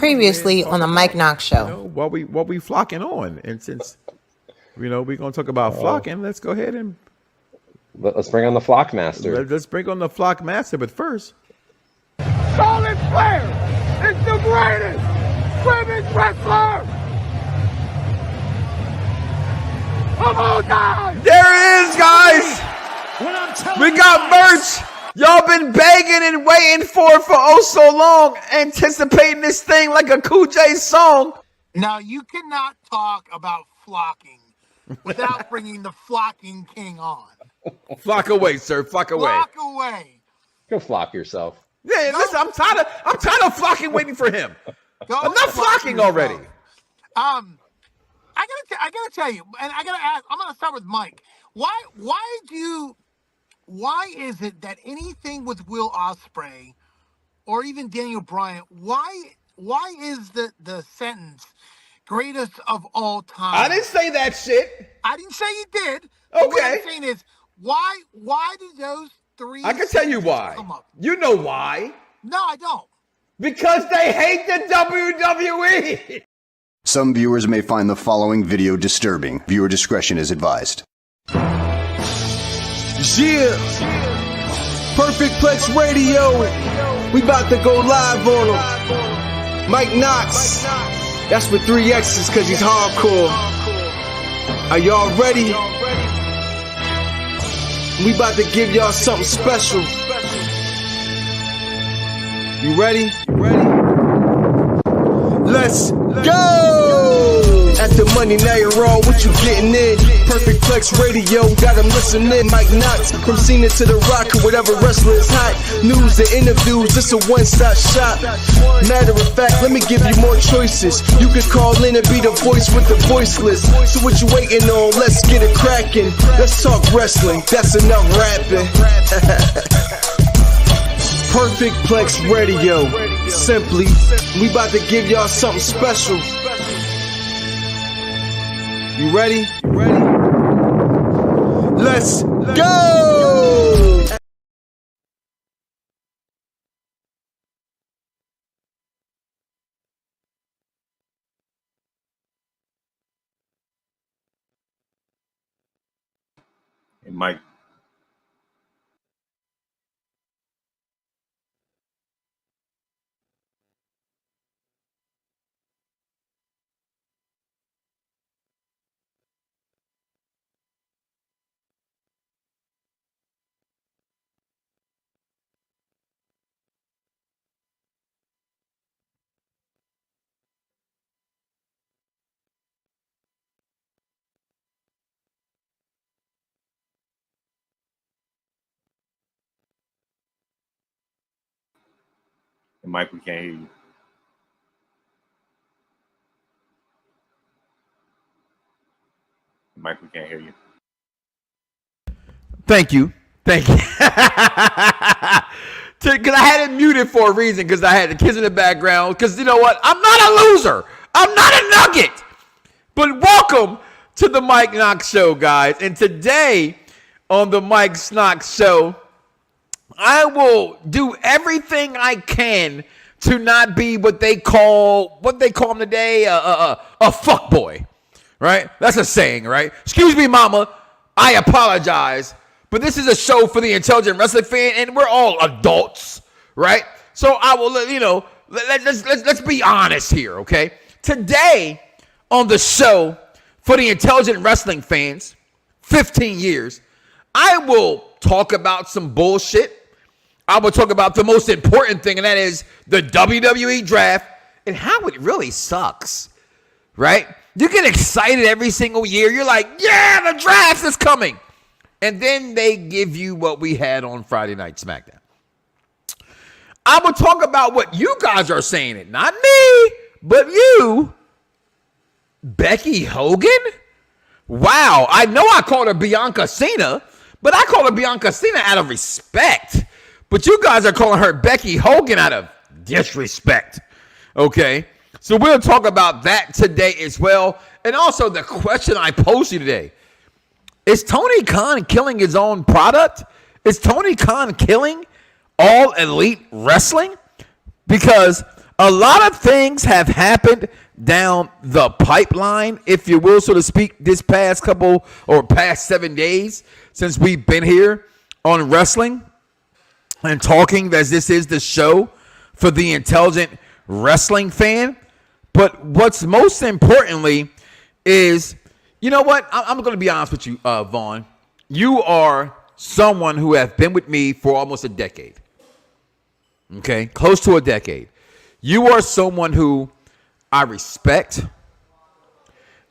Previously on the Mike Knoxxx Show. What we flocking on, and since we're gonna talk about flocking, let's go ahead and let's bring on the Flock Master. Let's bring on the Flock Master, but first, Charlotte Flair is the greatest women's wrestler of all time. There it is, guys. We got merch. Y'all been begging and waiting for oh so long, anticipating this thing like a Cool J song. Now, you cannot talk about flocking without bringing the flocking king on. Flock away, sir. Flock away. Flock away. Go flock yourself. Yeah, listen, I'm tired of flocking waiting for him. Enough flocking already. I gotta tell you, and I gotta ask. I'm gonna start with Mike. Why is it that anything with Will Ospreay or even Daniel Bryan, why is the sentence greatest of all time? I didn't say that shit. I didn't say you did. Okay. What I'm saying is, why did those three? I can tell you why. You know why. No, I don't. Because they hate the WWE. Some viewers may find the following video disturbing. Viewer discretion is advised. Yeah, Perfect Plex Radio. We about to go live on him. Mike Knoxxx. That's with 3 X's because he's hardcore. Are y'all ready? We about to give y'all something special. You ready? Let's go! At the money, now you're all what you getting in. Perfect Plex Radio, got them listening. Mike Knoxxx, from Cena to The Rock, or whatever wrestler is hot. News and interviews, it's a one-stop shop. Matter of fact, let me give you more choices. You could call in and be the voice with the voiceless. So what you waiting on? Let's get it cracking. Let's talk wrestling, that's enough rapping. Perfect Plex Radio. Simply, we about to give y'all something special. You ready? Let's go! Hey, Mike. Hey, Mike, we can't hear you. Mike, we can't hear you. Thank you. Because I had it muted for a reason, because I had the kids in the background. Because you know what? I'm not a loser. I'm not a nugget. But welcome to the Mike Knoxxx Show, guys. And today on the Mike Knoxxx Show, I will do everything I can to not be what they call him today, a fuckboy, right? That's a saying, right? Excuse me, mama, I apologize, but this is a show for the intelligent wrestling fan, and we're all adults, right? So I will, let's be honest here, okay? Today on the show for the intelligent wrestling fans, 15 years, I will talk about some bullshit. I will talk about the most important thing, and that is the WWE Draft and how it really sucks, right? You get excited every single year. You're like, yeah, the draft is coming. And then they give you what we had on Friday Night SmackDown. I will talk about what you guys are saying it. Not me, but you. Becky Hogan? Wow, I know I called her Bianca Cena, but I call her Bianca Cena out of respect. But you guys are calling her Becky Hogan out of disrespect. Okay? So we'll talk about that today as well. And also the question I posed you today. Is Tony Khan killing his own product? Is Tony Khan killing All Elite Wrestling? Because a lot of things have happened down the pipeline, if you will, so to speak, this past 7 days since we've been here on wrestling and talking, as this is the show for the intelligent wrestling fan. But what's most importantly is, you know what? I'm going to be honest with you, Vaughn. You are someone who has been with me for almost a decade. Okay? Close to a decade. You are someone who I respect.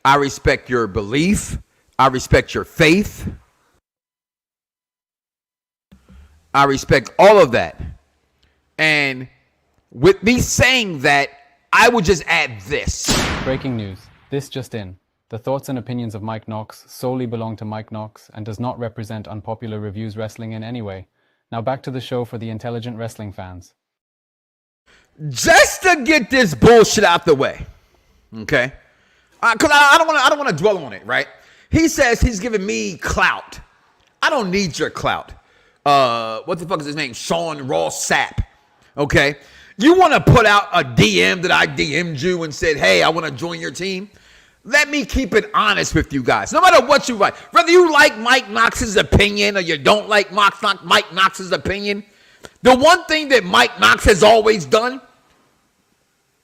I respect your belief. I respect your faith. I respect all of that. And with me saying that, I would just add this. Breaking news. This just in. The thoughts and opinions of Mike Knoxxx solely belong to Mike Knoxxx and does not represent Unpopular Reviews Wrestling in any way. Now back to the show for the intelligent wrestling fans. Just to get this bullshit out the way, okay? Because I don't want to dwell on it, right? He says he's giving me clout. I don't need your clout. What the fuck is his name? Sean Ross Sapp. Okay? You want to put out a DM that I DM'd you and said, hey, I want to join your team? Let me keep it honest with you guys. No matter what you like, whether you like Mike Knoxx's opinion or you don't like Mike Knoxx's opinion, the one thing that Mike Knoxxx has always done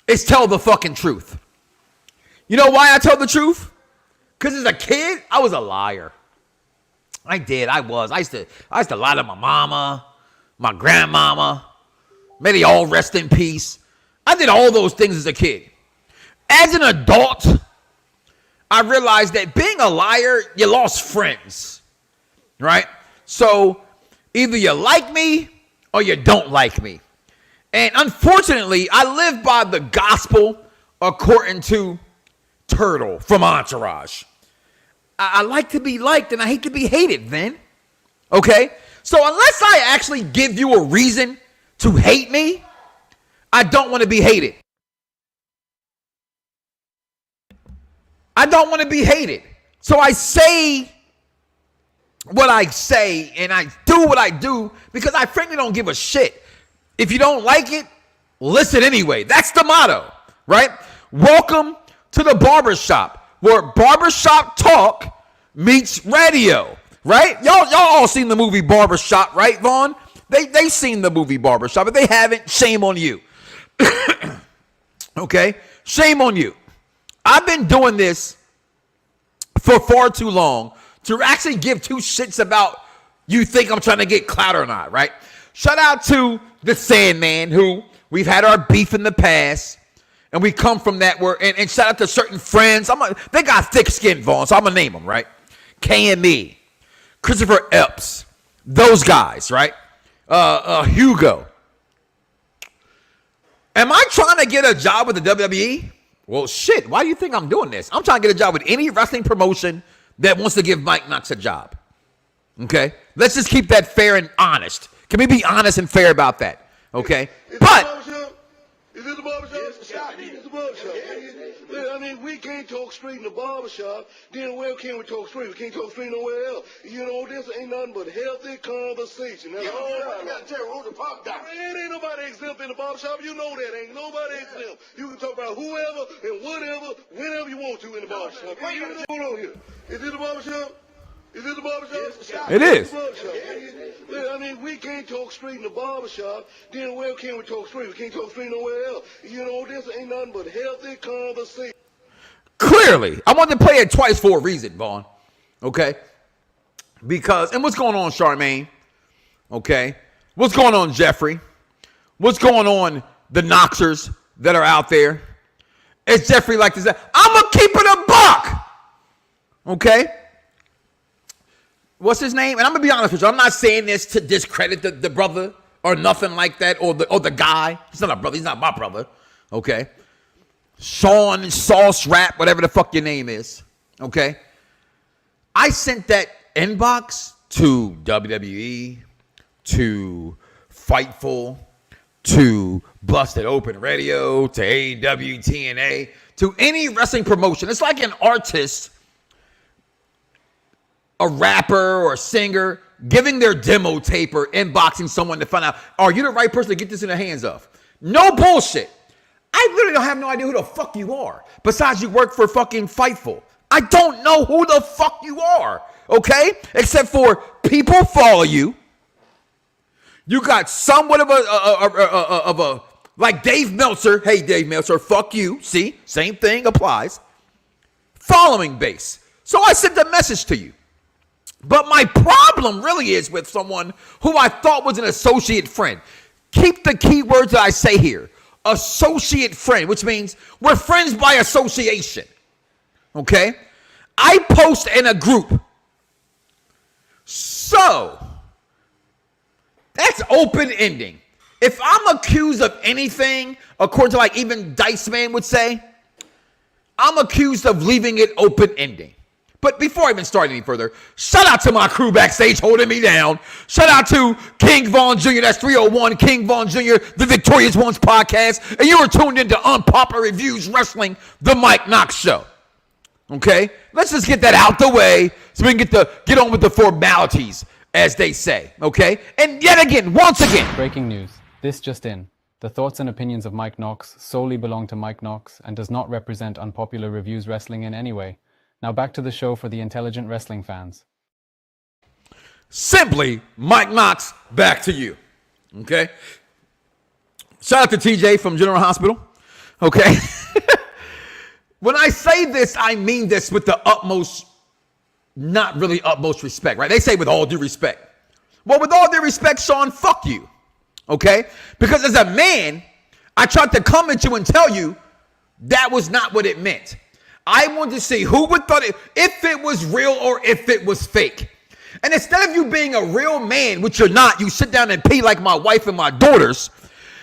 is tell the fucking truth. You know why I tell the truth? Because as a kid, I was a liar. I did. I was. I used to lie to my mama, my grandmama. May they all rest in peace. I did all those things as a kid. As an adult, I realized that being a liar, you lost friends, right? So either you like me or you don't like me. And unfortunately, I live by the gospel according to Turtle from Entourage. I like to be liked and I hate to be hated, then. Okay? So unless I actually give you a reason to hate me, I don't want to be hated. I don't want to be hated. So I say what I say and I do what I do because I frankly don't give a shit. If you don't like it, listen anyway. That's the motto, right? Welcome to the Barbershop, where Barbershop Talk meets Radio, right? Y'all all seen the movie Barbershop, right, Vaughn? They seen the movie Barbershop. If they haven't, shame on you. Okay? Shame on you. I've been doing this for far too long to actually give two shits about you think I'm trying to get clout or not, right? Shout out to the Sandman, who we've had our beef in the past, and we come from that. And shout out to certain friends. They got thick skin, Vaughn, so I'm going to name them, right? KME, Christopher Epps, those guys, right? Hugo. Am I trying to get a job with the WWE? Well, shit, why do you think I'm doing this? I'm trying to get a job with any wrestling promotion that wants to give Mike Knoxxx a job. Okay? Let's just keep that fair and honest. Can we be honest and fair about that? Okay? But Is this the barbershop? It's the barbershop. I mean, we can't talk straight in the barbershop. Then where can we talk straight? We can't talk straight nowhere else. You know, this ain't nothing but healthy conversation. That's all right. You got to tell who the pop down. It ain't nobody exempt in the barbershop. You know that. Ain't nobody exempt. You can talk about whoever and whatever, whenever you want to in the barbershop. Hold on here. Is this the barbershop? Is this the barbershop? It is. I mean, we can't talk straight in the barbershop. Then where can we talk straight? We can't talk straight nowhere else. You know, this ain't nothing but healthy conversation. Clearly, I wanted to play it twice for a reason, Vaughn. Okay? Because, and what's going on, Charmaine? Okay? What's going on, Jeffrey? What's going on, the Knoxxers that are out there? It's Jeffrey like this. I'm going to keep it a buck. Okay? What's his name? And I'm going to be honest with you. I'm not saying this to discredit the brother or nothing like that, or the guy. He's not a brother. He's not my brother. Okay? Sean Sauce Rap, whatever the fuck your name is. Okay? I sent that inbox to WWE, to Fightful, to Busted Open Radio, to AEW, TNA, to any wrestling promotion. It's like an artist, a rapper or a singer, giving their demo tape or inboxing someone to find out, are you the right person to get this in the hands of? No bullshit. I literally don't have no idea who the fuck you are. Besides, you work for fucking Fightful. I don't know who the fuck you are, okay? Except for people follow you. You got somewhat of a like Dave Meltzer. Hey, Dave Meltzer, fuck you. See, same thing applies. Following base. So I sent a message to you. But my problem really is with someone who I thought was an associate friend. Keep the key words that I say here. Associate friend, which means we're friends by association. Okay? I post in a group. So, that's open ending. If I'm accused of anything, according to like even Dice Man would say, I'm accused of leaving it open ending. But before I even start any further, shout out to my crew backstage holding me down. Shout out to King Von Jr., that's 301, King Von Jr., the Victorious Ones podcast. And you are tuned into Unpopular Reviews Wrestling, the Mike Knoxxx Show. Okay? Let's just get that out the way so we can get on with the formalities, as they say. Okay? And yet again, once again. Breaking news. This just in. The thoughts and opinions of Mike Knoxxx solely belong to Mike Knoxxx and does not represent Unpopular Reviews Wrestling in any way. Now back to the show for the intelligent wrestling fans. Simply, Mike Knoxxx, back to you. Okay? Shout out to TJ from General Hospital. Okay? When I say this, I mean this with the utmost, not really utmost respect, right? They say with all due respect. Well, with all due respect, Sean, fuck you. Okay? Because as a man, I tried to come at you and tell you that was not what it meant. I wanted to see who would thought it, if it was real or if it was fake. And instead of you being a real man, which you're not, you sit down and pee like my wife and my daughters,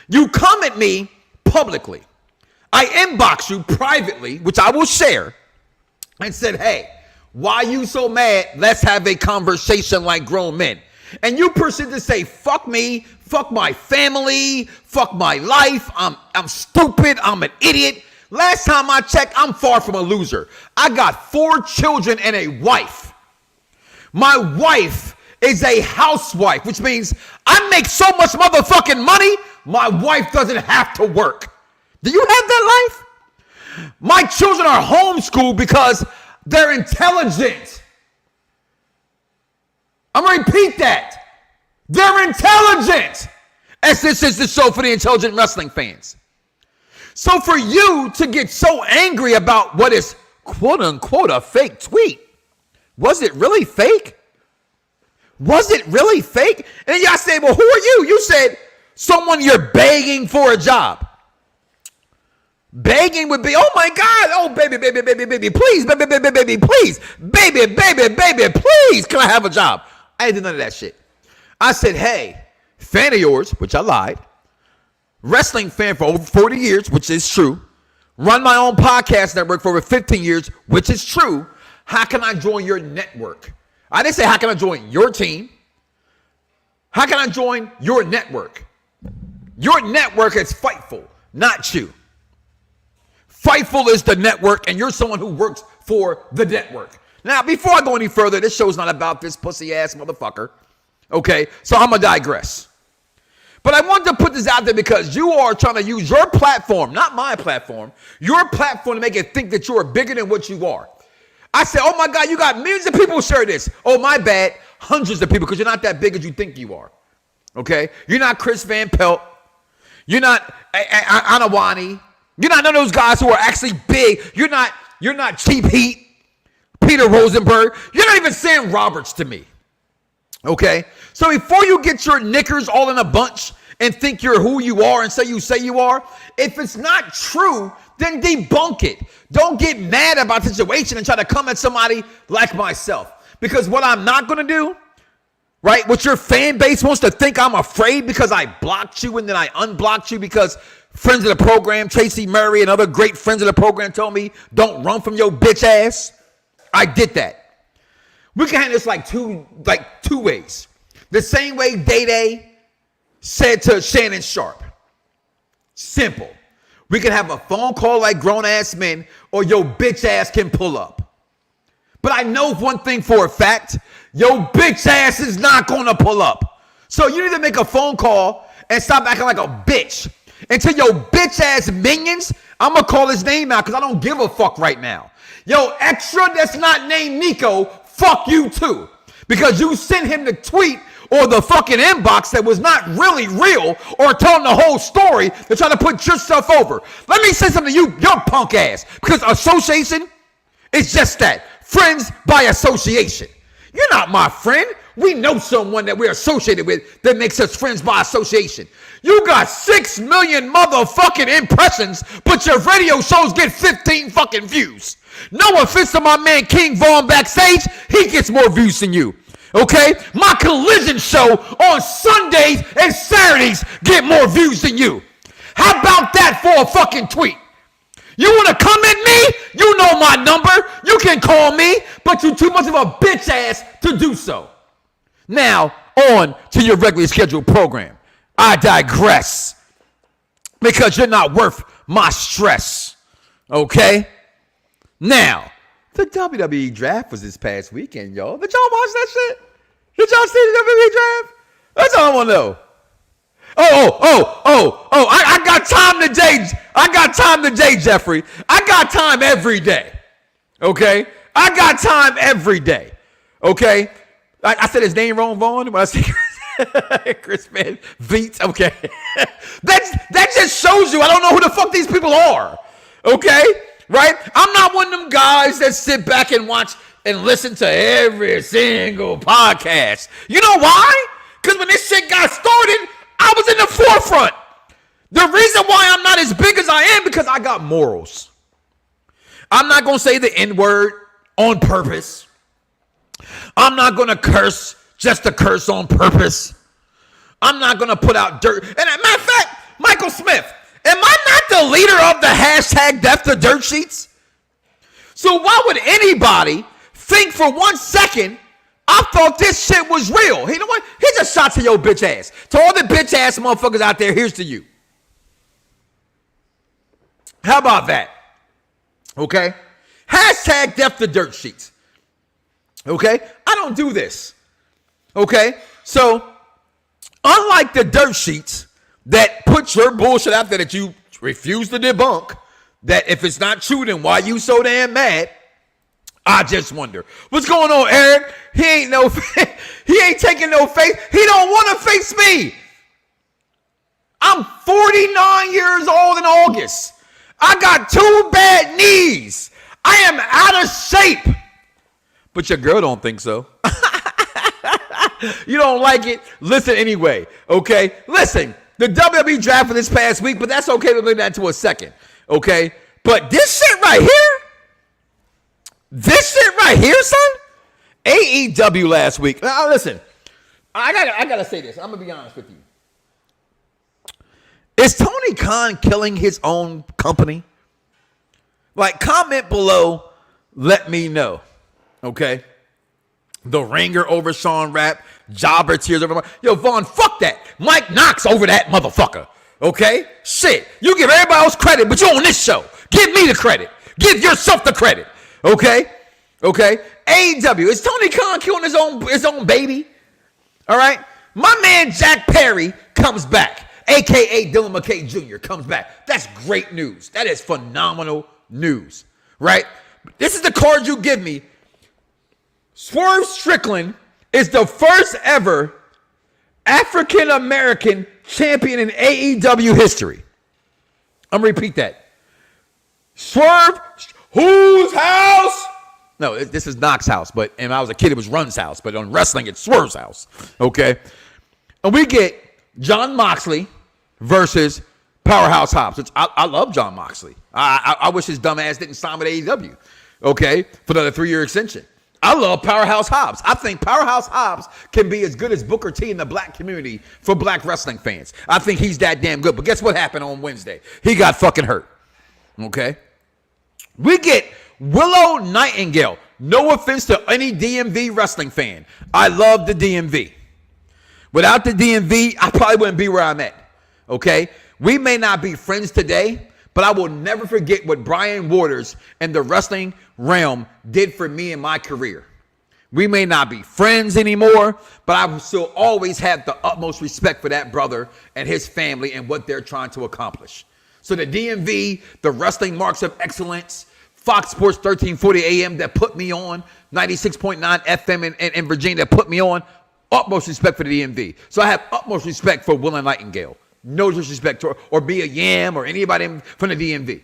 you come at me publicly. I inbox you privately, which I will share, and said, hey, why you so mad? Let's have a conversation like grown men. And you proceed to say, fuck me, fuck my family, fuck my life, I'm stupid, I'm an idiot. Last time I checked, I'm far from a loser. I got 4 children and a wife. My wife is a housewife, which means I make so much motherfucking money, my wife doesn't have to work. Do you have that life? My children are homeschooled because they're intelligent. I'm going to repeat that. They're intelligent. As this is the show for the intelligent wrestling fans. So for you to get so angry about what is quote unquote a fake tweet, was it really fake? Was it really fake? And y'all say, well, who are you? You said someone you're begging for a job. Begging would be, oh my God, oh baby, baby, baby, baby, please, baby, baby, baby, please, baby, baby, baby, please, can I have a job? I didn't do none of that shit. I said, hey, fan of yours, which I lied. Wrestling fan for over 40 years, which is true. Run my own podcast network for over 15 years, which is true. How can I join your network? I didn't say, how can I join your team? How can I join your network? Your network is Fightful, not you. Fightful is the network, and you're someone who works for the network. Now, before I go any further, this show's not about this pussy-ass motherfucker. Okay? So I'm going to digress. But I wanted to put this out there because you are trying to use your platform, not my platform, your platform to make it think that you are bigger than what you are. I said, oh my God, you got millions of people who share this. Oh, my bad. Hundreds of people because you're not that big as you think you are. Okay? You're not Chris Van Pelt. You're not Anawani. You're not none of those guys who are actually big. You're not Cheap Heat, Peter Rosenberg. You're not even Sam Roberts to me. Okay? So before you get your knickers all in a bunch and think you're who you are and say you are, if it's not true, then debunk it. Don't get mad about the situation and try to come at somebody like myself. Because what I'm not going to do, right, what your fan base wants to think I'm afraid because I blocked you and then I unblocked you because friends of the program, Tracy Murray and other great friends of the program told me, don't run from your bitch ass. I did that. We can handle this like two ways. The same way Day-Day said to Shannon Sharp. Simple. We can have a phone call like grown-ass men, or your bitch ass can pull up. But I know one thing for a fact. Your bitch ass is not going to pull up. So you need to make a phone call and stop acting like a bitch. And to your bitch ass minions, I'm going to call his name out because I don't give a fuck right now. Yo, extra that's not named Nico, fuck you too. Because you sent him the tweet or the fucking inbox that was not really real or telling the whole story to try to put yourself over. Let me say something to you, your punk ass. Because association is just that. Friends by association. You're not my friend. We know someone that we're associated with that makes us friends by association. You got 6 million motherfucking impressions, but your radio shows get 15 fucking views. No offense to my man King Vaughn backstage, he gets more views than you. Okay? My collision show on Sundays and Saturdays get more views than you. How about that for a fucking tweet? You want to come at me? You know my number. You can call me, but you're too much of a bitch ass to do so. Now, on to your regularly scheduled program. I digress because you're not worth my stress. Okay? Now, the WWE Draft was this past weekend, y'all. Did y'all watch that shit? Did y'all see the WWE Draft? That's all I want to know. I got time today. I got time today, Jeffrey. I got time every day. Okay? I got time every day. Okay? I said his name wrong, Vaughn. When I said Chris Van Vliet. Okay. that just shows you I don't know who the fuck these people are. Okay? Right? I'm not one of them guys that sit back and watch and listen to every single podcast. You know why? Because when this shit got started, I was in the forefront. The reason why I'm not as big as I am because I got morals. I'm not going to say the N-word on purpose. I'm not going to curse just to curse on purpose. I'm not going to put out dirt. And as a matter of fact, Michael Smith, am I not the leader of the hashtag Death to Dirt Sheets? So why would anybody think for 1 second I thought this shit was real? You know what? Here's a shot to your bitch ass. To all the bitch ass motherfuckers out there, here's to you. How about that? Okay? Hashtag Death to Dirt Sheets. Okay? I don't do this. Okay? So, unlike the dirt sheets that put your bullshit out there that you refuse to debunk, that if it's not true, then why you so damn mad? I just wonder. What's going on, Eric? He ain't taking no face. He don't want to face me. I'm 49 years old in August. I got 2 bad knees. I am out of shape. But your girl don't think so. You don't like it? Listen anyway, okay? Listen, the WWE Draft for this past week, but that's okay. We'll leave that to a second, okay? But this shit right here, son, AEW last week. Now, listen, I gotta say this. I'm going to be honest with you. Is Tony Khan killing his own company? Like, comment below, let me know. Okay? The Ringer over Sean Rapp, Jobber tears over. Yo, Vaughn, fuck that. Mike Knoxxx over that motherfucker. Okay? Shit. You give everybody else credit, but you on this show. Give me the credit. Give yourself the credit. Okay? Okay? AEW. Is Tony Khan killing his own baby? All right? My man Jack Perry comes back, a.k.a. Dylan McKay Jr. comes back. That's great news. That is phenomenal news. Right? This is the card you give me. Swerve Strickland is the first ever African-American champion in AEW history. I'm going to repeat that. Swerve, whose house? No, this is Knox's house, but when I was a kid, it was Run's house. But on wrestling, it's Swerve's house. Okay? And we get Jon Moxley versus Powerhouse Hobbs, which I love Jon Moxley. I wish his dumb ass didn't sign with AEW, okay, for another 3-year extension. I love Powerhouse Hobbs. I think Powerhouse Hobbs can be as good as Booker T in the black community for black wrestling fans. I think he's that damn good. But guess what happened on Wednesday? He got fucking hurt. Okay? We get Willow Nightingale. No offense to any DMV wrestling fan. I love the DMV. Without the DMV, I probably wouldn't be where I'm at. Okay? We may not be friends today, but I will never forget what Brian Waters and the wrestling realm did for me in my career. We may not be friends anymore, but I will still always have the utmost respect for that brother and his family and what they're trying to accomplish. So the DMV, the Wrestling Marks of Excellence, Fox Sports 1340 AM that put me on, 96.9 FM in Virginia that put me on, utmost respect for the DMV. So I have utmost respect for Will and Nightingale. No disrespect to her, or Mia Yam or anybody from the DMV.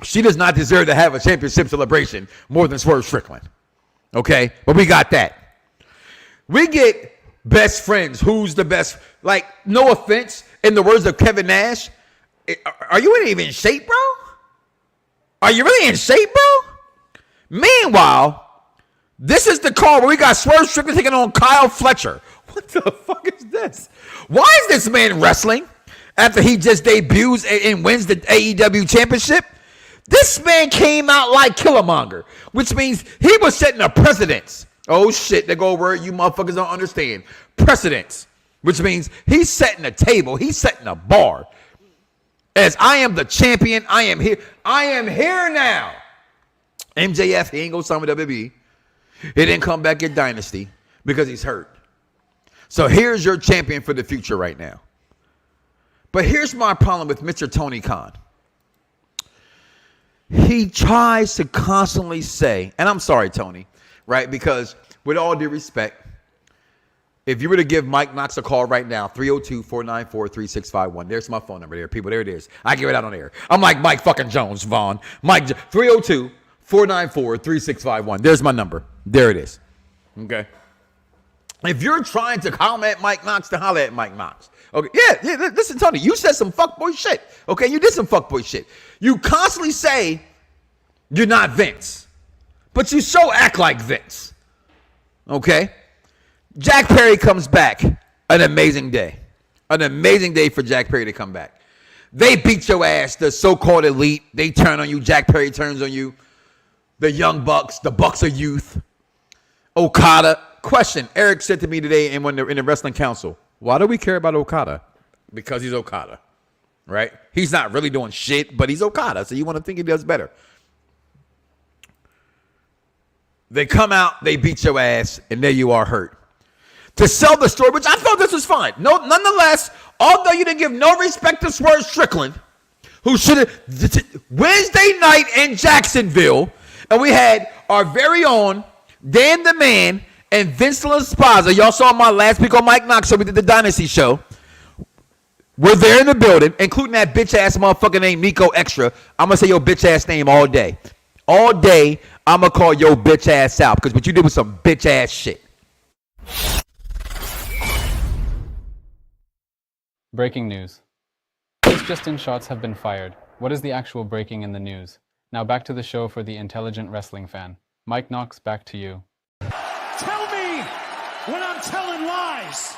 She does not deserve to have a championship celebration more than Swerve Strickland. Okay? But we got that. We get best friends. Who's the best? Like, no offense, in the words of Kevin Nash, are you even in shape, bro? Are you really in shape, bro? Meanwhile, this is the call where we got Swerve Strickland taking on Kyle Fletcher. What the fuck is this? Why is this man wrestling after he just debuts and wins the AEW championship? This man came out like Killmonger, which means he was setting a precedence. Oh shit, they go a word you motherfuckers don't understand. Precedence, which means he's setting a table. He's setting a bar. As I am the champion, I am here. I am here now. MJF, he ain't gonna sign with WWE. He didn't come back at Dynasty because he's hurt. So here's your champion for the future right now. But here's my problem with Mr. Tony Khan. He tries to constantly say, and I'm sorry, Tony, right? Because with all due respect, if you were to give Mike Knoxxx a call right now, 302-494-3651. There's my phone number there, people. There it is. I give it out on air. I'm like Mike fucking Jones, Vaughn. 302-494-3651. There's my number. There it is. Okay. If you're trying to holler at Mike Knoxxx, then holler at Mike Knoxxx. Okay, yeah, listen, Tony, you said some fuckboy shit. Okay, you did some fuckboy shit. You constantly say you're not Vince, but you so act like Vince. Okay? Jack Perry comes back. An amazing day. An amazing day for Jack Perry to come back. They beat your ass, the so-called elite. They turn on you. Jack Perry turns on you. The Young Bucks, the Bucks of Youth. Okada. Question, Eric said to me today in the Wrestling Council, why do we care about Okada? Because he's Okada, right? He's not really doing shit, but he's Okada, so you want to think he does better. They come out, they beat your ass, and there you are hurt. To sell the story, which I thought this was fine. No, nonetheless, although you didn't give no respect to Swerve Strickland, who should have, Wednesday night in Jacksonville, and we had our very own Dan the Man and Vince LaSpaza. Y'all saw my last week on Mike Knoxxx, so we did the Dynasty show. We're there in the building, including that bitch-ass motherfucker named Nico Extra. I'm going to say your bitch-ass name all day. All day, I'm going to call your bitch-ass out because what you did was some bitch-ass shit. Breaking news. These just-in shots have been fired. What is the actual breaking in the news? Now back to the show for the intelligent wrestling fan. Mike Knoxxx, back to you. Tell me when I'm telling lies.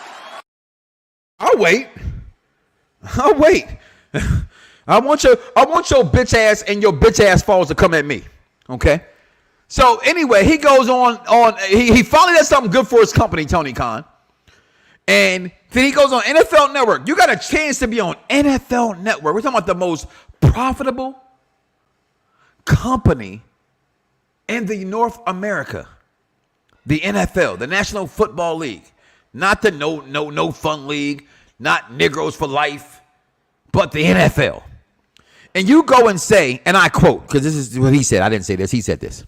I'll wait. I want your bitch ass and your bitch ass followers to come at me. Okay? So anyway, he goes on he finally does something good for his company, Tony Khan. And then he goes on NFL Network. You got a chance to be on NFL Network. We're talking about the most profitable company in the North America. The NFL, the National Football League, not the no fun league, not Negroes for life, but the NFL. And you go and say, and I quote, because this is what he said. I didn't say this. He said this.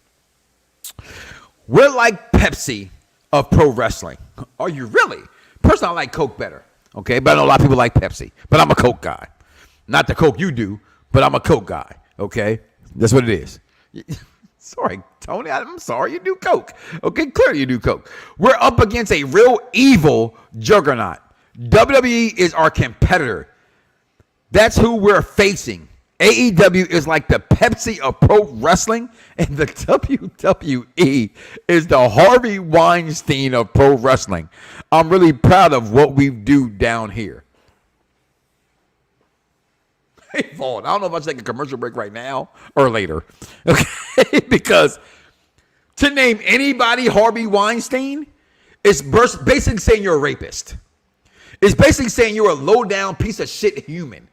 We're like Pepsi of pro wrestling. Are you really? Personally, I like Coke better. Okay, but I know a lot of people like Pepsi. But I'm a Coke guy. Not the Coke you do, but I'm a Coke guy. Okay, that's what it is. Sorry, Tony, I'm sorry you do Coke. Okay, clearly you do Coke. We're up against a real evil juggernaut. WWE is our competitor. That's who we're facing. AEW is like the Pepsi of pro wrestling, and the WWE is the Harvey Weinstein of pro wrestling. I'm really proud of what we do down here. Hey, Vaughn, I don't know if I should take a commercial break right now or later. Okay, because to name anybody Harvey Weinstein is basically saying you're a rapist. It's basically saying you're a low-down piece of shit human.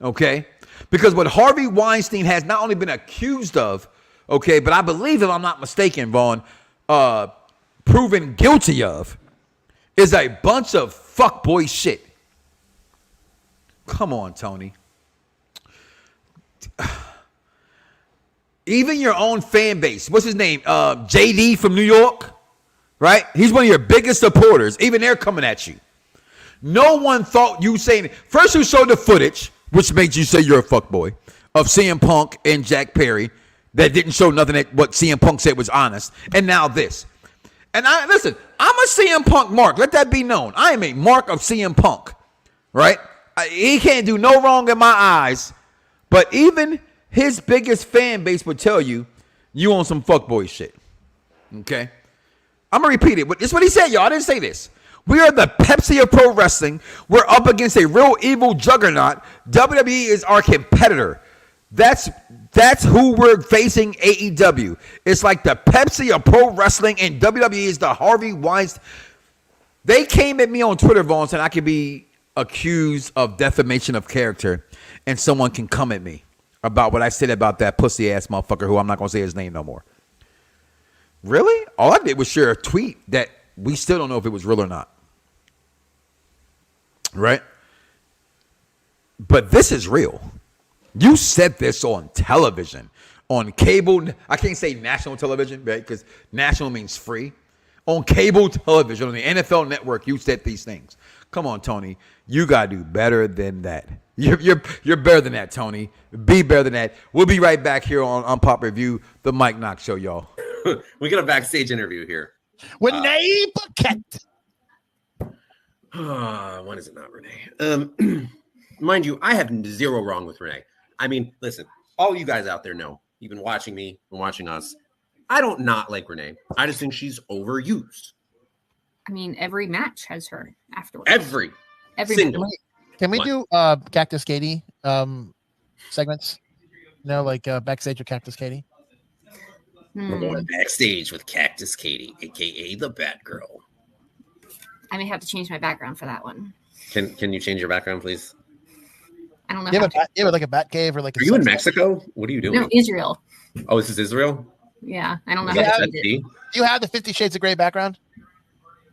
Okay? Because what Harvey Weinstein has not only been accused of, Okay, but I believe, if I'm not mistaken, Vaughn, proven guilty of is a bunch of fuckboy shit. Come on, Tony. Even your own fan base. What's his name? JD from New York, right? He's one of your biggest supporters. Even they're coming at you. No one thought you saying it. First, you showed the footage, which makes you say you're a fuckboy, of CM Punk and Jack Perry that didn't show nothing that what CM Punk said was honest. And now this. And listen, I'm a CM Punk mark. Let that be known. I am a mark of CM Punk, right? He can't do no wrong in my eyes. But even his biggest fan base would tell you, you on some fuckboy shit. Okay? I'm going to repeat it. This is what he said, y'all. I didn't say this. We are the Pepsi of pro wrestling. We're up against a real evil juggernaut. WWE is our competitor. That's who we're facing AEW. It's like the Pepsi of pro wrestling, and WWE is the Harvey Weinstein. They came at me on Twitter, Vaughn, saying I could be accused of defamation of character, and someone can come at me about what I said about that pussy-ass motherfucker who I'm not going to say his name no more. Really? All I did was share a tweet that we still don't know if it was real or not. Right? But this is real. You said this on television, on cable. I can't say national television, right? Because national means free. On cable television, on the NFL Network, you said these things. Come on, Tony. You got to do better than that. You're better than that, Tony. Be better than that. We'll be right back here on Pop Review, the Mike Knoxxx Show, y'all. We got a backstage interview here. Renee Paquette. When is it not Renee? Mind you, I have zero wrong with Renee. I mean, listen, all you guys out there know, you've been watching me and watching us. I don't not like Renee. I just think she's overused. I mean, every match has her afterwards. Every single. Can we do Cactus Katie segments? You know, like backstage with Cactus Katie? We're going backstage with Cactus Katie, a.k.a. the Batgirl. I may have to change my background for that one. Can you change your background, please? I don't know. You have like a bat cave or like. Are you in Mexico? What are you doing? No, Israel. Oh, this is Israel? Yeah, I don't know. Do you have the 50 Shades of Grey background?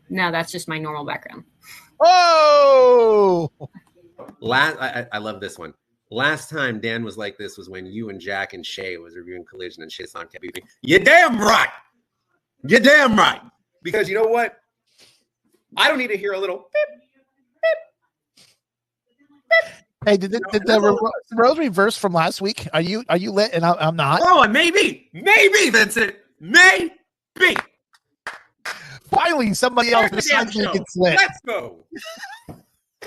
No, that's just my normal background. Oh! I love this one. Last time Dan was like this was when you and Jack and Shay was reviewing Collision and Shay's on KBB. You're damn right. You're damn right. Because you know what? I don't need to hear a little beep, beep, beep. Hey, did the roles reverse from last week? Are you lit and I'm not? Oh, maybe, Vincent, maybe. Finally, somebody else besides me gets lit. Let's go.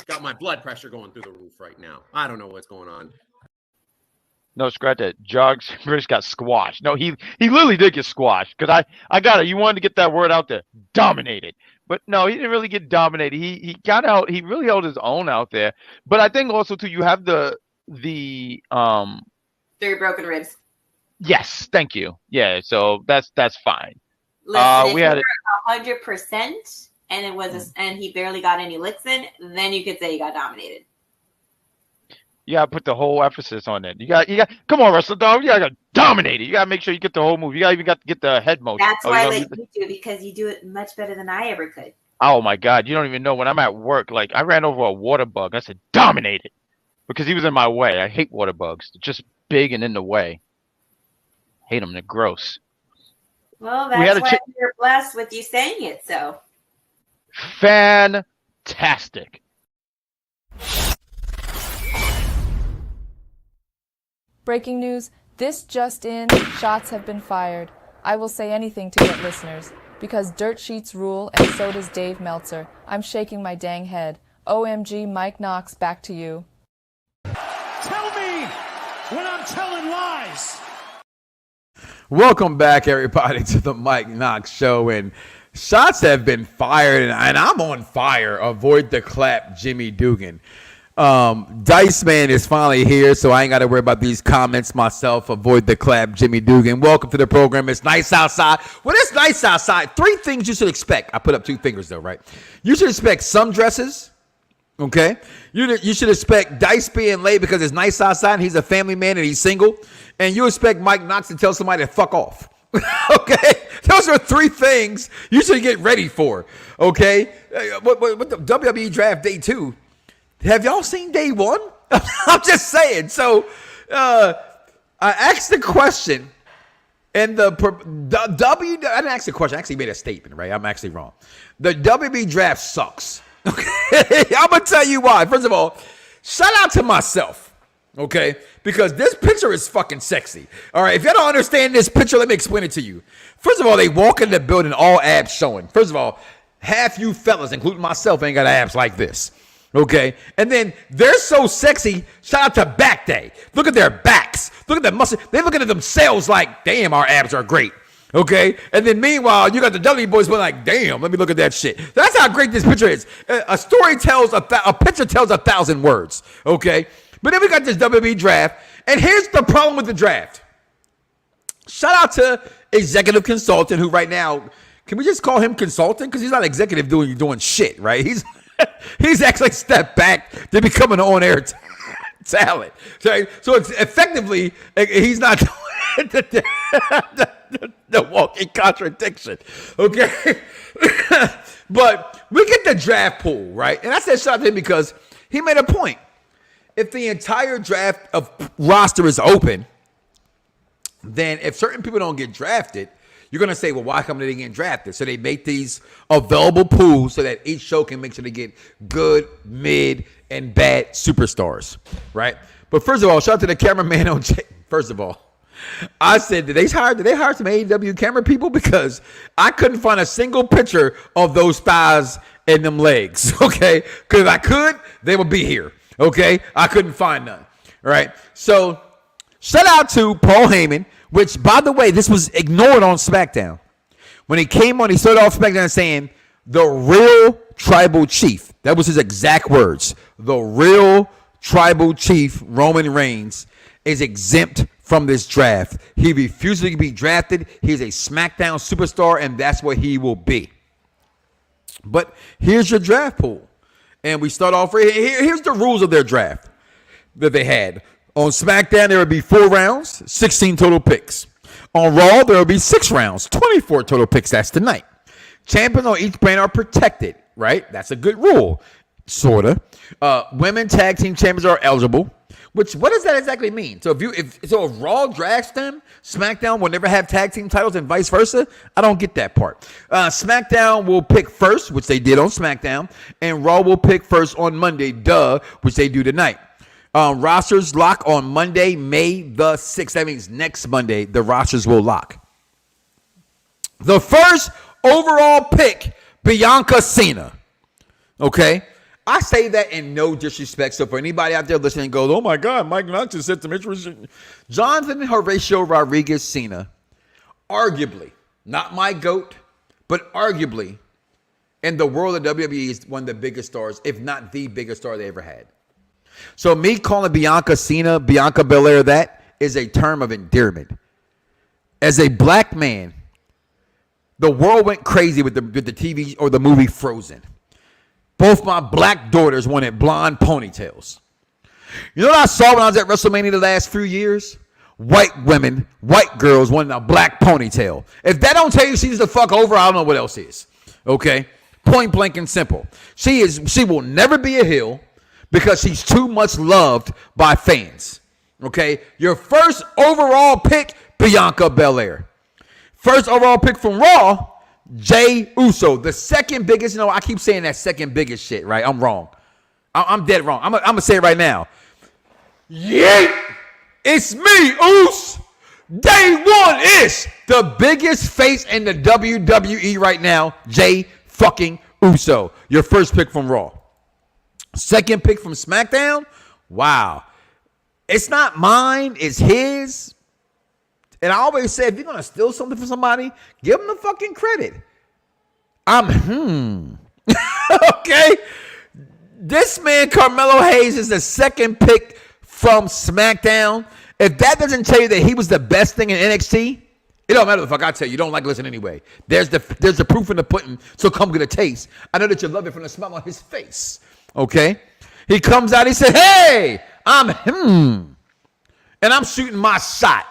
Got my blood pressure going through the roof right now. I don't know what's going on. No, scratch that. Jogs British got squashed. No, he literally did get squashed because I got it. You wanted to get that word out there. Dominated. But no, he didn't really get dominated. He got out. He really held his own out there. But I think also too, you have the 3 broken ribs. Yes, thank you. Yeah, so that's fine. Listen, we had 100%, and it was and he barely got any licks in. Then you could say he got dominated. You gotta put the whole emphasis on it. You got. Come on, wrestler dog. You gotta dominate it. You gotta make sure you get the whole move. You gotta even got to get the head motion. That's why you do, because you do it much better than I ever could. Oh my God! You don't even know when I'm at work. Like I ran over a water bug. I said dominate it because he was in my way. I hate water bugs. They're just big and in the way. Hate them. They're gross. Well, that's why you're blessed with you saying it. So fantastic. Breaking news, this just in, shots have been fired. I will say anything to get listeners, because dirt sheets rule and so does Dave Meltzer. I'm shaking my dang head. OMG, Mike Knoxxx, back to you. Tell me when I'm telling lies. Welcome back, everybody, to the Mike Knoxxx Show. And shots have been fired, and I'm on fire. Avoid the clap, Jimmy Dugan. Dice Man is finally here, so I ain't got to worry about these comments myself. Avoid the clap, Jimmy Dugan. Welcome to the program. It's nice outside. Well, it's nice outside. 3 things you should expect. I put up 2 fingers, though, right? You should expect some dresses, Okay? You should expect Dice being late because it's nice outside and he's a family man and he's single. And you expect Mike Knoxxx to tell somebody to fuck off. Okay? Those are 3 things you should get ready for. Okay? What the WWE Draft Day 2? Have y'all seen Day 1? I'm just saying. So, I asked the question, and I didn't ask the question. I actually made a statement, right? I'm actually wrong. The WWE Draft sucks. Okay? I'm going to tell you why. First of all, shout out to myself, okay? Because this picture is fucking sexy. All right? If you don't understand this picture, let me explain it to you. First of all, they walk in the building, all abs showing. First of all, half you fellas, including myself, ain't got abs like this. Okay, and then they're so sexy. Shout out to Back Day. Look at their backs. Look at the muscle. They're looking at themselves like, damn, our abs are great. Okay, and then meanwhile, you got the W boys being like, damn, let me look at that shit. That's how great this picture is. A story tells a picture tells 1,000 words. Okay, but then we got this WWE Draft, and here's the problem with the draft. Shout out to executive consultant who right now, can we just call him consultant? Because he's not executive doing shit, right? He's actually stepped back to become an on-air talent. So it's effectively, he's not the walking contradiction. Okay? But we get the draft pool, right? And I said shout out to him because he made a point. If the entire draft of roster is open, then if certain people don't get drafted, you're going to say, well, why come they didn't get drafted? So they make these available pools so that each show can make sure they get good, mid, and bad superstars, right? But first of all, shout out to the cameraman on first of all, I said, did they hire some AEW camera people? Because I couldn't find a single picture of those thighs and them legs, okay? Because if I could, they would be here, okay? I couldn't find none, all right? So shout out to Paul Heyman, which, by the way, this was ignored on SmackDown. When he came on, he started off SmackDown saying, the real tribal chief. That was his exact words. The real tribal chief, Roman Reigns, is exempt from this draft. He refuses to be drafted. He's a SmackDown superstar, and that's what he will be. But here's your draft pool. And we start off, here's the rules of their draft that they had. On SmackDown, there would be 4 rounds, 16 total picks. On Raw, there would be 6 rounds, 24 total picks. That's tonight. Champions on each brand are protected, right? That's a good rule, sort of. Women tag team champions are eligible. What does that exactly mean? So if Raw drafts them, SmackDown will never have tag team titles and vice versa. I don't get that part. SmackDown will pick first, which they did on SmackDown, and Raw will pick first on Monday, which they do tonight. Rosters lock on Monday, May the 6th. That means next Monday, the rosters will lock. The first overall pick, Bianca Cena. Okay? I say that in no disrespect. So for anybody out there listening goes, oh my God, Mike Knoxxx just said some interesting. Jonathan Horatio Rodriguez Cena, arguably, not my GOAT, but arguably, in the world of WWE is one of the biggest stars, if not the biggest star they ever had. So me calling Bianca Cena, Bianca Belair, that is a term of endearment. As a black man, the world went crazy with the TV or the movie Frozen. Both my black daughters wanted blonde ponytails. You know what I saw when I was at WrestleMania the last few years? White women, white girls wanting a black ponytail. If that don't tell you she's the fuck over, I don't know what else is. Okay? Point blank and simple. She will never be a heel because she's too much loved by fans. Okay? Your first overall pick, Bianca Belair. First overall pick from Raw, Jey Uso. The second biggest, I keep saying that second biggest shit, right? I'm wrong. I'm dead wrong. I'm going to say it right now. Yeet! It's me, Uso. Day one is the biggest face in the WWE right now, Jey fucking Uso. Your first pick from Raw. Second pick from SmackDown? Wow. It's not mine. It's his. And I always say, if you're going to steal something from somebody, give them the fucking credit. Okay? This man, Carmelo Hayes, is the second pick from SmackDown. If that doesn't tell you that he was the best thing in NXT, it don't matter the fuck I tell you. You don't like listen anyway. There's the proof in the pudding, so come get a taste. I know that you love it from the smile on his face. Okay? He comes out, he said, hey, I'm him. And I'm shooting my shot.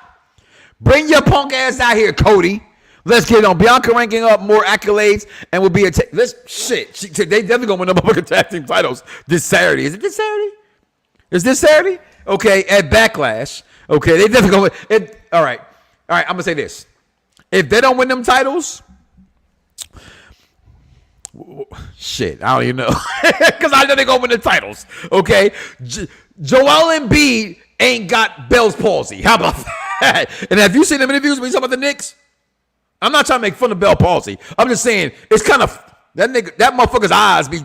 Bring your punk ass out here, Cody. Let's get it on. Bianca ranking up more accolades and will be a let's shit. They definitely gonna win the motherfucking tag team titles this Saturday. Is it this Saturday? Is this Saturday? Okay, at Backlash. Okay, they definitely gonna win it. All right, I'm gonna say this. If they don't win them titles, shit, I don't even know. Because I know they're gonna win the titles. Okay, Joel Embiid ain't got Bell's palsy. How about that? And have you seen them interviews when he's talking about the Knicks? I'm not trying to make fun of Bell palsy. I'm just saying it's kind of that motherfucker's eyes be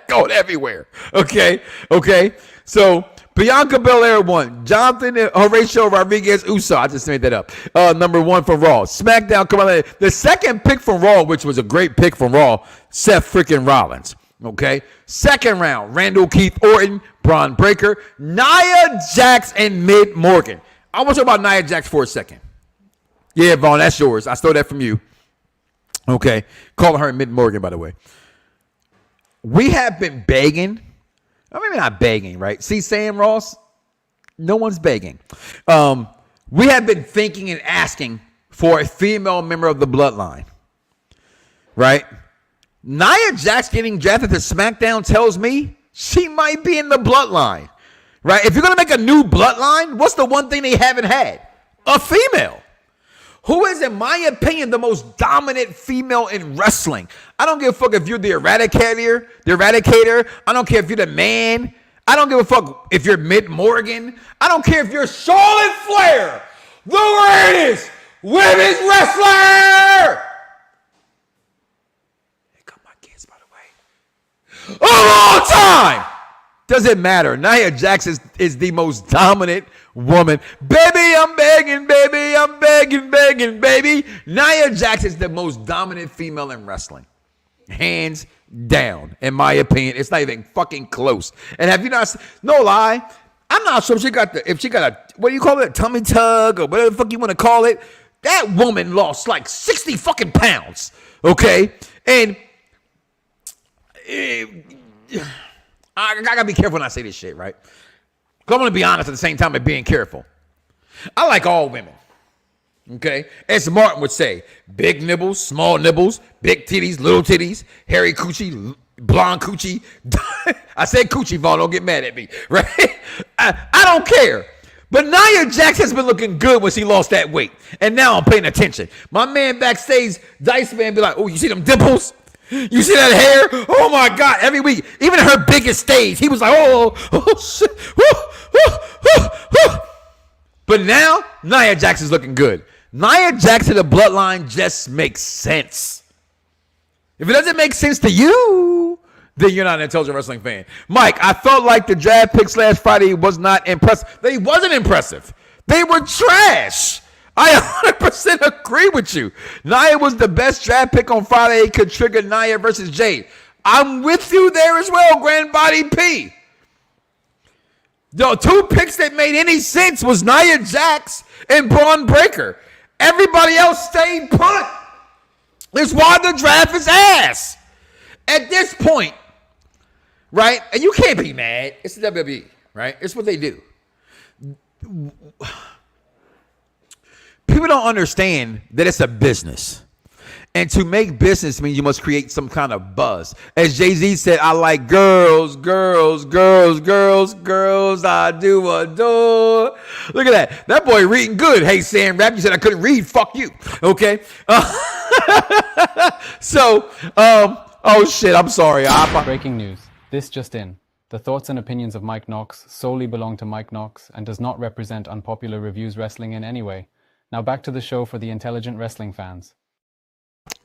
going everywhere. Okay. So Bianca Belair won. Jonathan Horatio Rodriguez Uso. I just made that up. Number 1 for Raw. SmackDown. Come on. The second pick from Raw, which was a great pick from Raw, Seth freaking Rollins. Okay. Second round. Randall Keith Orton, Braun Breaker, Nia Jax, and Mid Morgan. I want to talk about Nia Jax for a second. Yeah, Vaughn, that's yours. I stole that from you. Okay. Calling her Mid Morgan, by the way. We have been begging. Or maybe not begging, right? See, Sam Ross, no one's begging. We have been thinking and asking for a female member of the bloodline, right? Nia Jax getting drafted to SmackDown tells me she might be in the bloodline, right? If you're going to make a new bloodline, what's the one thing they haven't had? A female. Who is, in my opinion, the most dominant female in wrestling? I don't give a fuck if you're the Eradicator. I don't care if you're the Man. I don't give a fuck if you're Mid Morgan. I don't care if you're Charlotte Flair, the greatest women's wrestler. Here come my kids, by the way. Of all time. Doesn't matter. Nia Jax is the most dominant woman. Baby, I'm begging, baby. I'm begging, baby. Nia Jax is the most dominant female in wrestling. Hands down, in my opinion. It's not even fucking close. And have you not, no lie, I'm not sure if she got a, what do you call it, a tummy tug or whatever the fuck you want to call it. That woman lost like 60 fucking pounds. Okay? And I gotta be careful when I say this shit, right? Because I'm gonna be honest at the same time of being careful. I like all women. Okay? As Martin would say, big nibbles, small nibbles, big titties, little titties, hairy coochie, blonde coochie. I said coochie, Vaughn, don't get mad at me, right? I don't care. But Nia Jax has been looking good when she lost that weight. And now I'm paying attention. My man backstage, Dice Man, be like, oh, you see them dimples? You see that hair? Oh my God! Every week, even her biggest stage, he was like, "Oh shit!" But now, Nia Jax is looking good. Nia Jax to the bloodline just makes sense. If it doesn't make sense to you, then you're not an intelligent wrestling fan. Mike, I felt like the draft picks last Friday was not impressive. They wasn't impressive. They were trash. I 100% agree with you. Nia was the best draft pick on Friday. It could trigger Nia versus Jade. I'm with you there as well, Grand Body P. The 2 picks that made any sense was Nia Jax and Braun Breaker. Everybody else stayed put. It's why the draft is ass. At this point, right? And you can't be mad. It's the WWE, right? It's what they do. People don't understand that it's a business. And to make business means you must create some kind of buzz. As Jay-Z said, I like girls, girls, girls, girls, girls, I do adore. Look at that. That boy reading good. Hey, Sam Rapp, you said I couldn't read. Fuck you. Okay? Oh, shit, I'm sorry. Breaking news. This just in. The thoughts and opinions of Mike Knoxxx solely belong to Mike Knoxxx and does not represent Unpopular Reviews Wrestling in any way. Now back to the show for the intelligent wrestling fans.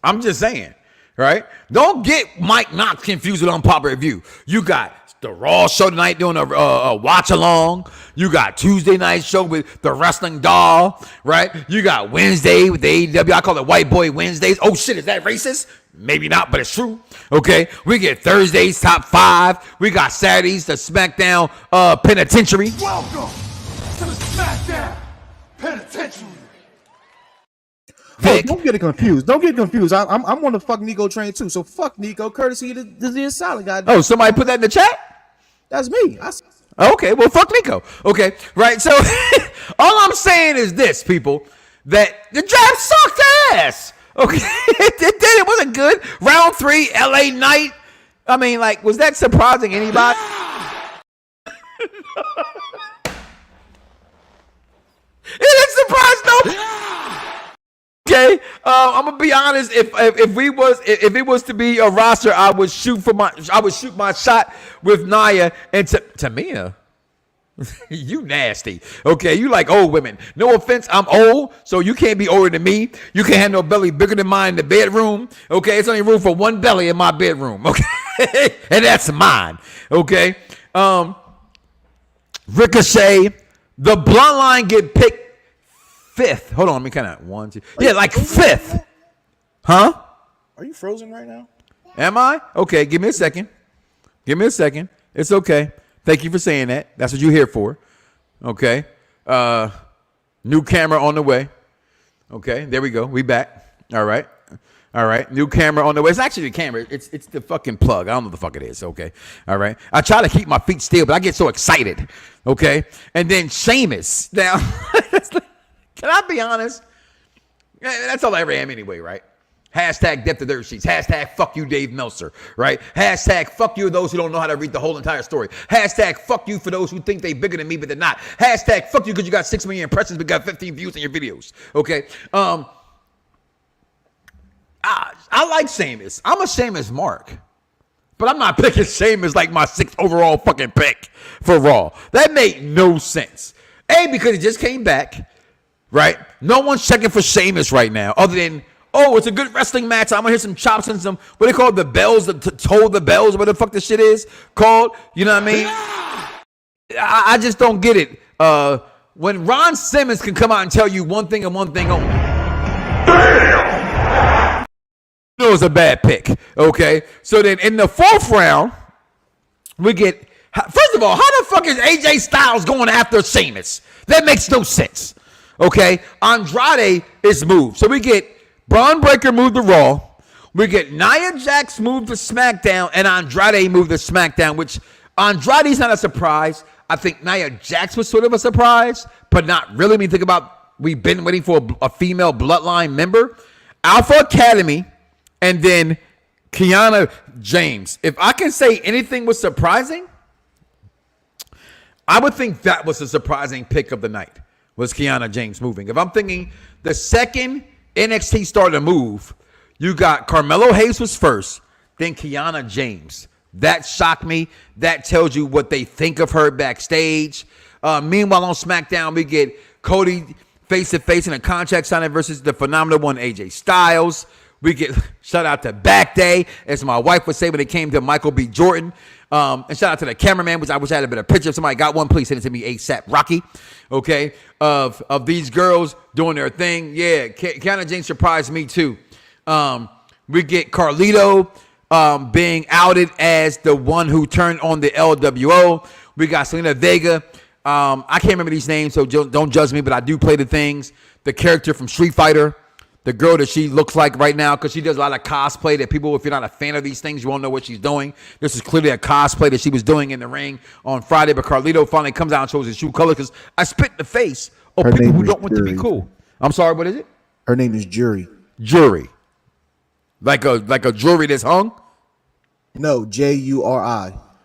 I'm just saying, right? Don't get Mike Knoxxx confused with Unpopular Review. You got the Raw show tonight doing a watch along. You got Tuesday night show with the Wrestling Doll, right? You got Wednesday with the AEW. I call it White Boy Wednesdays. Oh shit, is that racist? Maybe not, but it's true. Okay, we get Thursdays top 5. We got Saturdays the SmackDown Penitentiary. Welcome to the SmackDown Penitentiary. Vic. Don't get it confused. Don't get it confused. I'm on the fuck Nico train too. So fuck Nico. Courtesy of the silent guy. Oh, somebody put that in the chat? That's me. Okay, well, fuck Nico. Okay, right. So all I'm saying is this, people, that the draft sucked ass. Okay, it did. It wasn't good. Round 3, LA Knight. I mean, like, was that surprising anybody? It didn't surprise nobody. Okay, I'm gonna be honest. If it was to be a roster, I would shoot my shot with Nia and Tamina. You nasty. Okay, you like old women. No offense, I'm old, so you can't be older than me. You can't have no belly bigger than mine in the bedroom. Okay, it's only room for one belly in my bedroom. Okay, and that's mine. Okay, Ricochet, the Bloodline get picked 5th. Hold on, let me kind of 1, 2. Yeah, like 5th. Huh? Are you frozen right now? Am I? Okay, give me a second. It's okay. Thank you for saying that. That's what you're here for. Okay. New camera on the way. Okay, there we go. We back. All right. New camera on the way. It's actually the camera. It's the fucking plug. I don't know what the fuck it is. Okay. All right. I try to keep my feet still, but I get so excited. Okay. And then Sheamus. Now, can I be honest? That's all I ever am anyway, right? Hashtag depth of dirt sheets. Hashtag fuck you, Dave Meltzer, right? Hashtag fuck you, those who don't know how to read the whole entire story. Hashtag fuck you for those who think they bigger than me, but they're not. Hashtag fuck you because you got 6 million impressions but got 15 views on your videos, okay? I like Sheamus. I'm a Sheamus mark. But I'm not picking Sheamus like my 6th overall fucking pick for Raw. That made no sense. A, because he just came back, right? No one's checking for Sheamus right now other than, oh, it's a good wrestling match. I'm going to hear some chops and some, what they call the bells, toll the bells, what the fuck the shit is called. You know what I mean? I just don't get it. When Ron Simmons can come out and tell you one thing and one thing only. It was a bad pick, okay? So then in the 4th round, we get, first of all, how the fuck is AJ Styles going after Sheamus? That makes no sense, okay? Andrade is moved. So we get Braun Breaker moved to Raw. We get Nia Jax moved to SmackDown, and Andrade moved to SmackDown, which Andrade's not a surprise. I think Nia Jax was sort of a surprise, but not really. When you think about, we've been waiting for a female bloodline member. Alpha Academy, and then Kiana James. If I can say anything was surprising, I would think that was a surprising pick of the night, was Kiana James moving. If I'm thinking the second NXT started to move, you got Carmelo Hayes was first, then Kiana James. That shocked me. That tells you what they think of her backstage. Meanwhile, on SmackDown, we get Cody face-to-face in a contract signing versus the phenomenal one, AJ Styles. We get shout out to Back Day, as my wife would say when it came to Michael B. Jordan. And shout out to the cameraman, which I wish I had a better picture. If somebody got one, please send it to me ASAP. Rocky, okay, of these girls doing their thing. Yeah, Kiana James surprised me too. We get Carlito being outed as the one who turned on the LWO. We got Selena Vega. I can't remember these names, so don't judge me, but I do play the things. The character from Street Fighter. The girl that she looks like right now, because she does a lot of cosplay that people, if you're not a fan of these things, you won't know what she's doing. This is clearly a cosplay that she was doing in the ring on Friday, but Carlito finally comes out and shows his true color because I spit in the face of people who don't want to be cool. I'm sorry, what is it? Her name is Jury. Jury. Like a jury that's hung? No, Juri.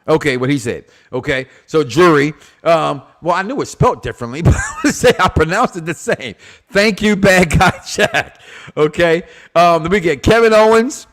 Okay, what he said. Okay, so Jury. Well, I knew it spelled differently, but I would say I pronounced it the same. Thank you, bad guy Jack. Okay, then we get Kevin Owens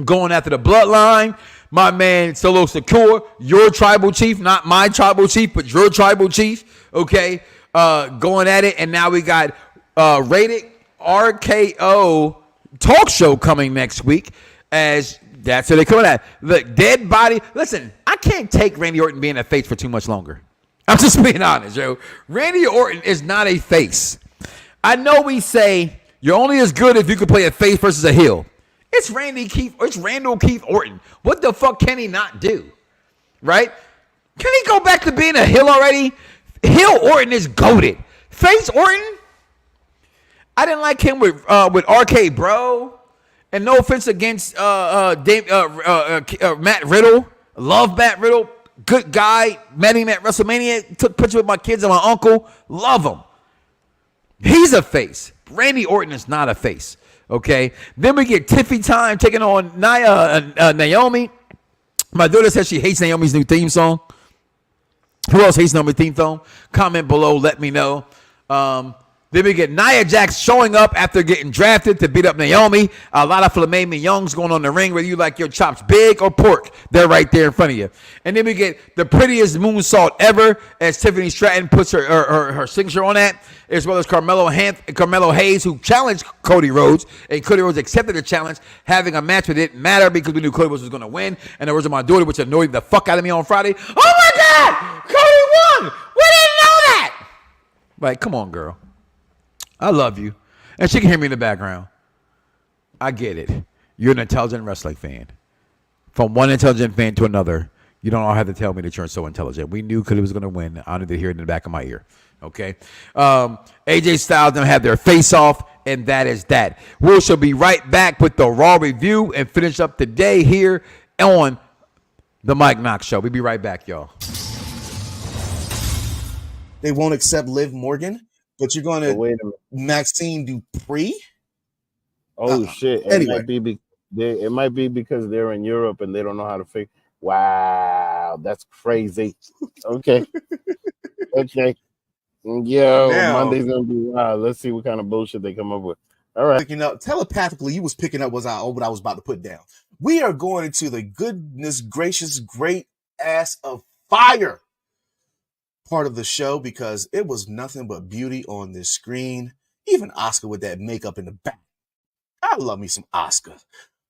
going after the Bloodline. My man Solo Secure, your tribal chief, not my tribal chief, but your tribal chief. Okay, going at it, and now we got Rated RKO talk show coming next week as. That's what they're coming at. Look, dead body. Listen, I can't take Randy Orton being a face for too much longer. I'm just being honest, yo. Randy Orton is not a face. I know we say you're only as good if you can play a face versus a heel. It's Randall Keith Orton. What the fuck can he not do? Right? Can he go back to being a heel already? Heel Orton is goated. Face Orton? I didn't like him with RK Bro. And no offense against Matt Riddle. Love Matt Riddle. Good guy. Met him at WrestleMania. Took pictures with my kids and my uncle. Love him. He's a face. Randy Orton is not a face. Okay. Then we get Tiffy Time taking on Naomi. My daughter says she hates Naomi's new theme song. Who else hates Naomi's theme song? Comment below. Let me know. Then we get Nia Jax showing up after getting drafted to beat up Naomi. A lot of filet mignons going on the ring, whether you like your chops big or pork. They're right there in front of you. And then we get the prettiest moonsault ever as Tiffany Stratton puts her signature on that, as well as Carmelo Hayes, who challenged Cody Rhodes. And Cody Rhodes accepted the challenge, having a match that didn't matter because we knew Cody Rhodes was going to win. And the words of my daughter, which annoyed the fuck out of me on Friday. Oh, my God! Cody won! We didn't know that! Like, come on, girl. I love you. And she can hear me in the background. I get it. You're an intelligent wrestling fan. From one intelligent fan to another, you don't all have to tell me that you're so intelligent. We knew Cody was going to win. I need to hear it in the back of my ear. Okay? AJ Styles them have their face-off, and that is that. We shall be right back with the Raw review and finish up the day here on the Mike Knoxxx Show. We'll be right back, y'all. They won't accept Liv Morgan. But you're going to Maxine Dupree? Oh, shit. Anyway. It might be because they're in Europe and they don't know how to fix. Wow, that's crazy. Okay. Okay. Yo, now, Monday's going to be wild. Let's see what kind of bullshit they come up with. All right. Picking up, telepathically, you was picking up what I was about to put down. We are going into the goodness gracious, great ass of fire part of the show because it was nothing but beauty on this screen. Even Oscar with that makeup in the back. I love me some Oscar,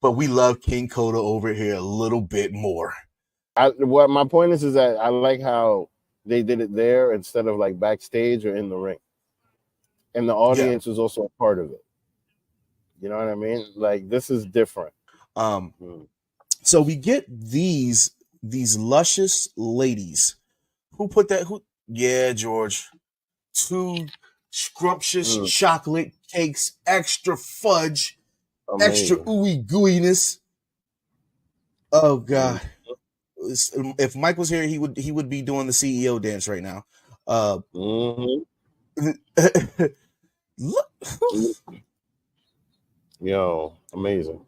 but we love King Coda over here a little bit more. What my point is that I like how they did it there instead of like backstage or in the ring, and the audience is also a part of it. You know what I mean? Like this is different. So we get these luscious ladies. Who put that? Yeah, George. 2 scrumptious chocolate cakes, extra fudge, extra ooey gooiness. Oh God! If Mike was here, he would be doing the CEO dance right now. Look. Yo, amazing.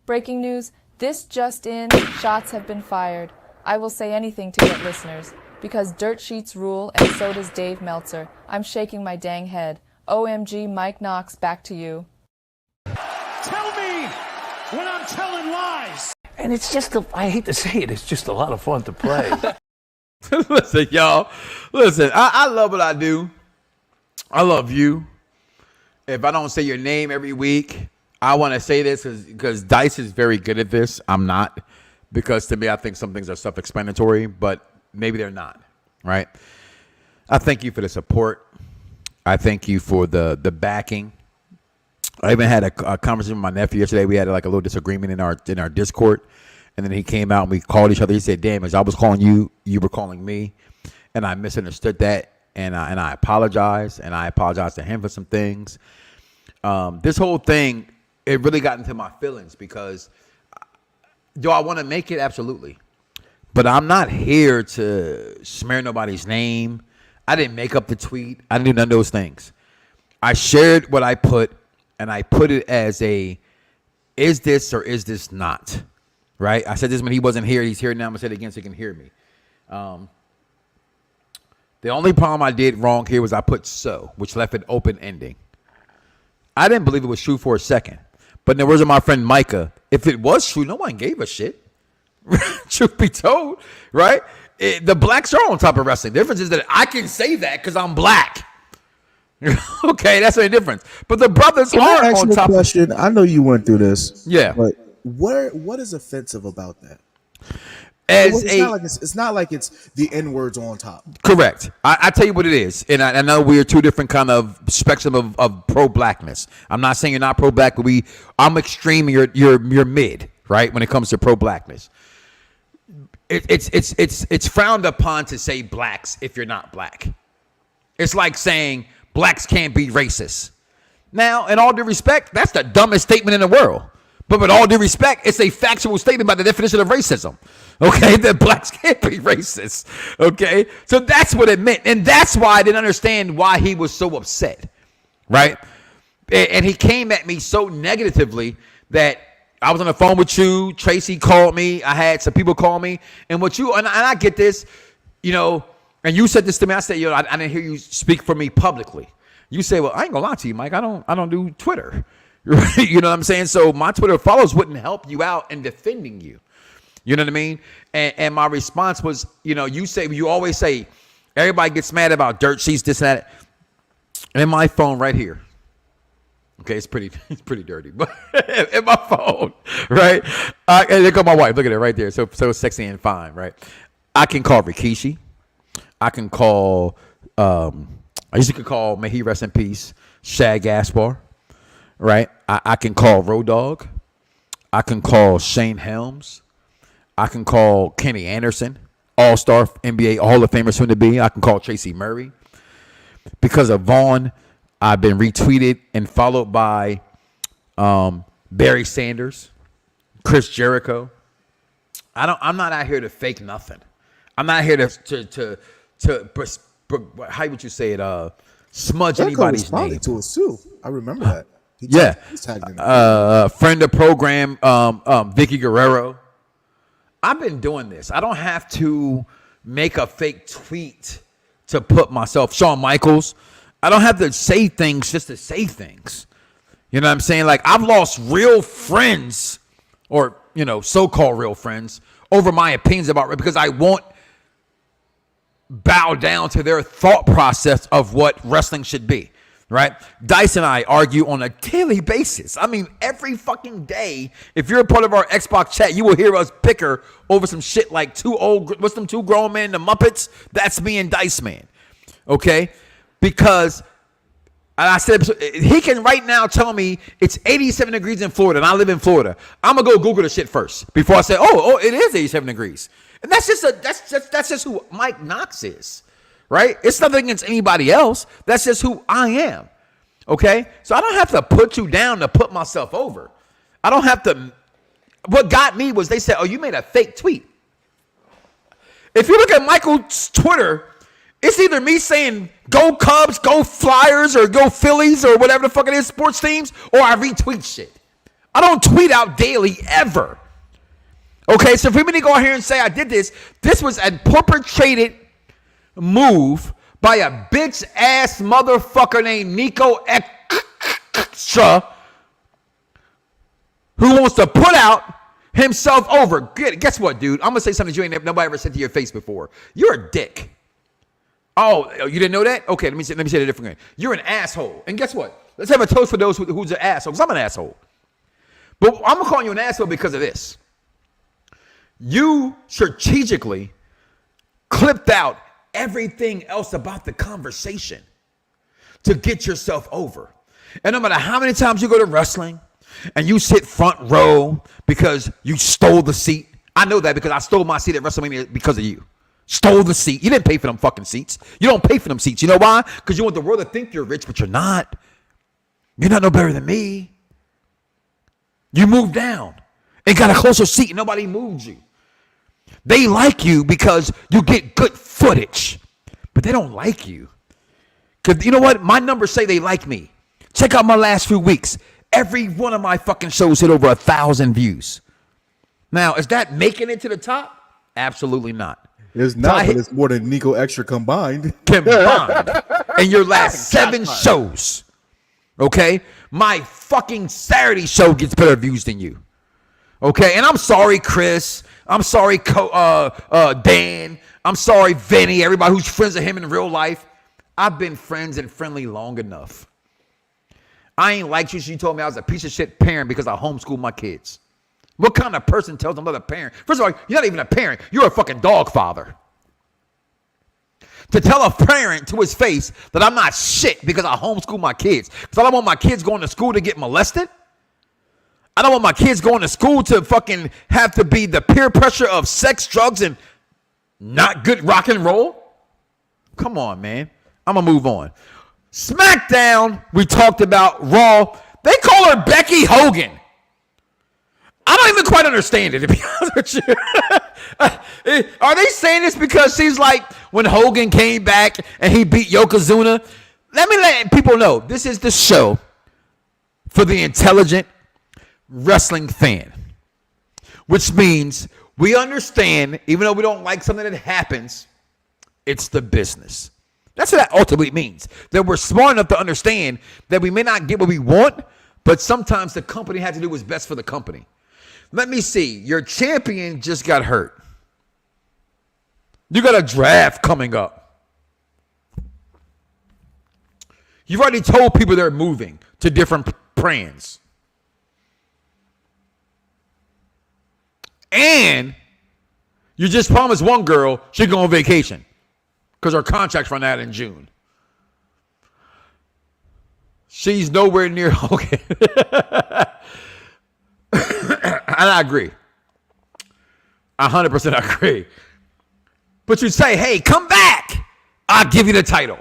Breaking news, this just in, shots have been fired. I will say anything to get listeners, because dirt sheets rule and so does Dave Meltzer. I'm shaking my dang head. OMG, Mike Knoxxx, back to you. Tell me when I'm telling lies. And it's just, I hate to say it, it's just a lot of fun to play. Listen, y'all. Listen, I love what I do. I love you. If I don't say your name every week, I want to say this because Dice is very good at this. I'm not, because to me, I think some things are self-explanatory, but maybe they're not, right? I thank you for the support. I thank you for the backing. I even had a conversation with my nephew yesterday. We had like a little disagreement in our Discord, and then he came out and we called each other. He said, "Damn, as I was calling you, you were calling me," and I misunderstood that, and I apologize, and I apologize to him for some things. This whole thing, it really got into my feelings because do I want to make it? Absolutely. But I'm not here to smear nobody's name. I didn't make up the tweet. I didn't do none of those things. I shared what I put, and I put it as a, is this or is this not? Right? I said this when he wasn't here. He's here now. I'm going to say it again so he can hear me. The only problem I did wrong here was I put so, which left it open ending. I didn't believe it was true for a second. But in the words of my friend Micah, if it was true, no one gave a shit. Truth be told, right? The blacks are on top of wrestling. The difference is that I can say that because I'm black. Okay, that's the difference. But the brothers are on top. Question. I know you went through this. Yeah. But what is offensive about that? It's not like it's the N-words on top. Correct. I tell you what it is, and I know we're two different kind of spectrum of pro-blackness. I'm not saying you're not pro-black, but I'm extreme. You're mid. right? When it comes to pro-blackness, it's frowned upon to say blacks if you're not black. It's like saying blacks can't be racist. Now, in all due respect, that's the dumbest statement in the world. But with all due respect, it's a factual statement by the definition of racism. Okay, that blacks can't be racist. Okay, so that's what it meant. And that's why I didn't understand why he was so upset, right? And he came at me so negatively that I was on the phone with you. Tracy called me. I had some people call me. And I get this, and you said this to me. I said, I didn't hear you speak for me publicly. You say, well, I ain't gonna lie to you, Mike. I don't do Twitter. You know what I'm saying? So my Twitter follows wouldn't help you out in defending you. You know what I mean? And my response was, you always say, everybody gets mad about dirt sheets, this and that. And my phone right here. Okay, it's pretty dirty, but in my phone, right? And there go my wife. Look at it right there. So sexy and fine, right? I can call Rikishi. I can call. I used to call. May he rest in peace. Shad Gaspar. Right, I can call Road Dogg. I can call Shane Helms. I can call Kenny Anderson, All-Star NBA Hall of Famer soon to be. I can call Tracy Murray. Because of Vaughn, I've been retweeted and followed by Barry Sanders, Chris Jericho. I'm not out here to fake nothing. I'm not here to how would you say it? Smudge Jericho anybody's responded name. to us too. I remember that. Yeah, he's tagged in. friend of program, Vicky Guerrero. I've been doing this. I don't have to make a fake tweet to put myself. Shawn Michaels. I don't have to say things just to say things. You know what I'm saying? Like, I've lost real friends, or so-called real friends, over my opinions about, because I won't bow down to their thought process of what wrestling should be. Right? Dice and I argue on a daily basis. I mean, every fucking day. If you're a part of our Xbox chat, you will hear us bicker over some shit like what's them two grown men, the Muppets? That's me and Dice Man. Okay? Because, and I said, he can right now tell me it's 87 degrees in Florida and I live in Florida. I'm going to go Google the shit first before I say, oh, it is 87 degrees. And that's just who Mike Knoxxx is. Right? It's nothing against anybody else. That's just who I am. Okay? So I don't have to put you down to put myself over. I don't have to. What got me was they said, oh, you made a fake tweet. If you look at Michael's Twitter, it's either me saying go Cubs, go Flyers, or go Phillies, or whatever the fuck it is, sports teams, or I retweet shit. I don't tweet out daily ever. Okay? So for me to go out here and say I did this was a perpetrated move by a bitch ass motherfucker named Nico Extra, who wants to put out himself over. Guess what, dude? I'm gonna say something you ain't nobody ever said to your face before. You're a dick. Oh, you didn't know that? Okay, let me say it a different way. You're an asshole. And guess what? Let's have a toast for those who's an asshole, because I'm an asshole. But I'm gonna call you an asshole because of this. You strategically clipped out everything else about the conversation to get yourself over. And no matter how many times you go to wrestling and you sit front row because you stole the seat. I know that because I stole my seat at WrestleMania because of you. Stole the seat. You didn't pay for them fucking seats. You don't pay for them seats. You know why? Because you want the world to think you're rich, but you're not. You're not no better than me. You moved down and got a closer seat and nobody moved you. They like you because you get good footage, but they don't like you. Because you know what? My numbers say they like me. Check out my last few weeks. Every one of my fucking shows hit over 1,000 views. Now, is that making it to the top? Absolutely not. It's not, but it's more than Nico Extra combined. In your last 7 shows. Okay? My fucking Saturday show gets better views than you. Okay? And I'm sorry, Chris. I'm sorry, Dan. I'm sorry, Vinny, everybody who's friends with him in real life. I've been friends and friendly long enough. I ain't like you. She told me I was a piece of shit parent because I homeschooled my kids. What kind of person tells another parent? First of all, you're not even a parent. You're a fucking dog father. To tell a parent to his face that I'm not shit because I homeschool my kids. Because I don't want my kids going to school to get molested. I don't want my kids going to school to fucking have to be the peer pressure of sex, drugs, and not good rock and roll. Come on, man. I'm going to move on. SmackDown, we talked about. Raw, they call her Becky Hogan. I don't even quite understand it, to be honest with you. Are they saying this because she's like when Hogan came back and he beat Yokozuna? Let me let people know, this is the show for the intelligent wrestling fan, which means we understand, even though we don't like something that happens, it's the business. That's what that ultimately means, that we're smart enough to understand that we may not get what we want, but sometimes the company has to do what's best for the company. Let me see. Your champion just got hurt. You got a draft coming up. You've already told people they're moving to different brands. And you just promised one girl she'd go on vacation because her contract's run out in June. She's nowhere near Hogan. And I agree. 100% agree. But you say, hey, come back. I'll give you the title.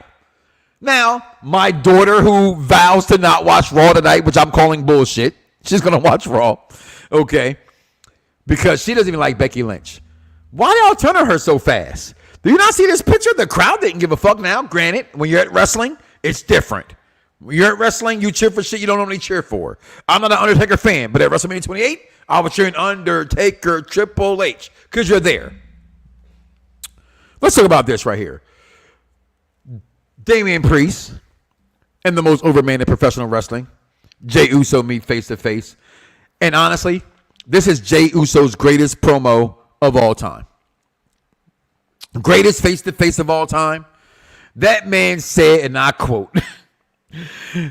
Now, my daughter who vows to not watch Raw tonight, which I'm calling bullshit, she's going to watch Raw, okay, because she doesn't even like Becky Lynch. Why y'all turn on her so fast? Do you not see this picture? The crowd didn't give a fuck now. Granted, when you're at wrestling, it's different. When you're at wrestling, you cheer for shit you don't normally cheer for. I'm not an Undertaker fan, but at WrestleMania 28, I was cheering Undertaker, Triple H, because you're there. Let's talk about this right here. Damian Priest and the most overman in professional wrestling, Jey Uso, meet face to face. And honestly, this is Jey Uso's greatest promo of all time. Greatest face to face of all time. That man said, and I quote,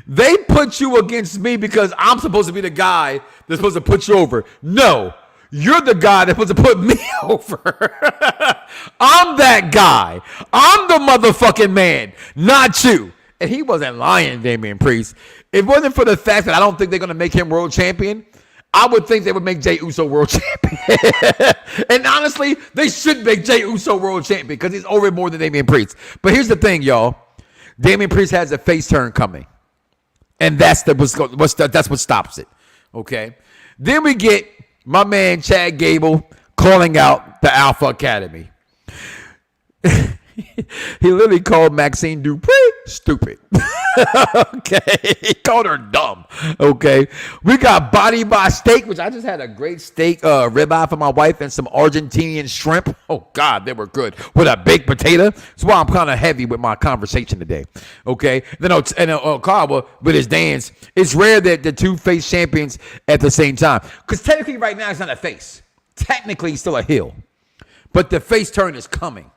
they put you against me because I'm supposed to be the guy that's supposed to put you over. No, you're the guy that's supposed to put me over. I'm that guy. I'm the motherfucking man, not you. And he wasn't lying, Damian Priest. If it wasn't for the fact that I don't think they're going to make him world champion, I would think they would make Jey Uso world champion. And honestly, they should make Jey Uso world champion because he's over more than Damian Priest. But here's the thing, y'all. Damian Priest has a face turn coming. And that's what stops it. Okay? Then we get my man Chad Gable calling out the Alpha Academy. He literally called Maxine Dupree stupid. Okay. He called her dumb. Okay. We got Body by Steak, which I just had a great steak ribeye for my wife and some Argentinian shrimp. Oh, God, they were good. With a baked potato. That's why I'm kind of heavy with my conversation today. Okay. Then Okawa with his dance. It's rare that the two face champions at the same time. Because technically right now he's not a face. Technically he's still a heel. But the face turn is coming.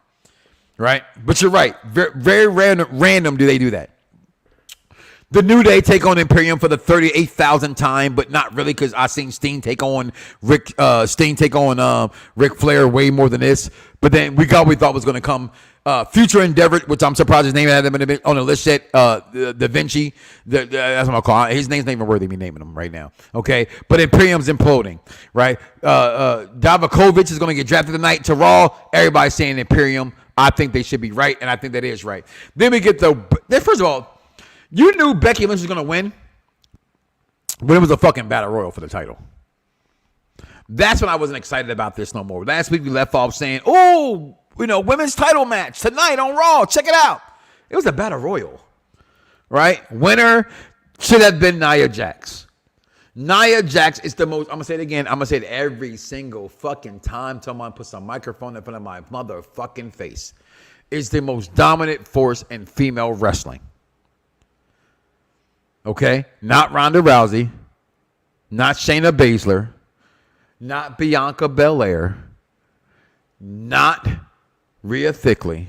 Right? But you're right. Very, very random do they do that. The New Day take on Imperium for the 38,000th time, but not really because I seen Sting take on Ric Flair way more than this. But then we thought was going to come Future Endeavor, which I'm surprised his name hasn't been on the list yet. Da Vinci, that's what I'm calling. His name's not even worthy of me naming him right now. Okay, but Imperium's imploding. Right? Davakovic is going to get drafted tonight to Raw. Everybody's saying Imperium. I think they should be right, and I think that is right. Then we get first of all, you knew Becky Lynch was going to win, but it was a fucking battle royal for the title. That's when I wasn't excited about this no more. Last week we left off saying, oh, women's title match tonight on Raw. Check it out. It was a battle royal, right? Winner should have been Nia Jax. Nia Jax is the most, I'm going to say it again. I'm going to say it every single fucking time someone puts a microphone in front of my motherfucking face. Is the most dominant force in female wrestling. Okay? Not Ronda Rousey. Not Shayna Baszler. Not Bianca Belair. Not Rhea Thickley.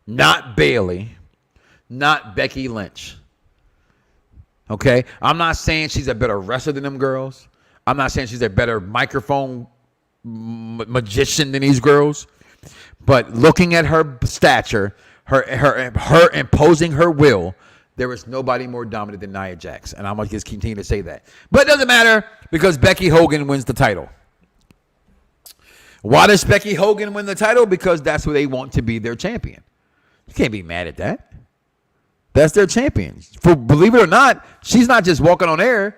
Not Bayley. Not Becky Lynch. Okay? I'm not saying she's a better wrestler than them girls. I'm not saying she's a better microphone magician than these girls. But looking at her stature, her imposing her will, There is nobody more dominant than Nia Jax, and I'm going to just continue to say that. But it doesn't matter because Becky Hogan wins the title. Why does Becky Hogan win the title? Because that's who they want to be their champion. You can't be mad at that. That's their champion. For believe it or not, she's not just walking on air.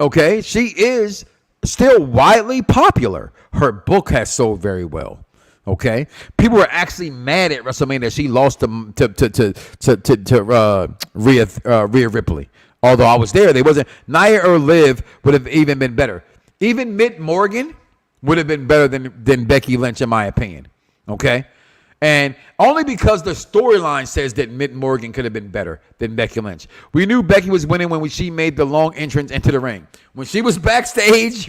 Okay, she is still widely popular. Her book has sold very well. Okay, people were actually mad at WrestleMania that she lost to Rhea Ripley. Although I was there, they wasn't. Nia or Liv would have even been better. Even Mitt Morgan would have been better than Becky Lynch, in my opinion. Okay, and only because the storyline says that Mitt Morgan could have been better than Becky Lynch. We knew Becky was winning when she made the long entrance into the ring. When she was backstage,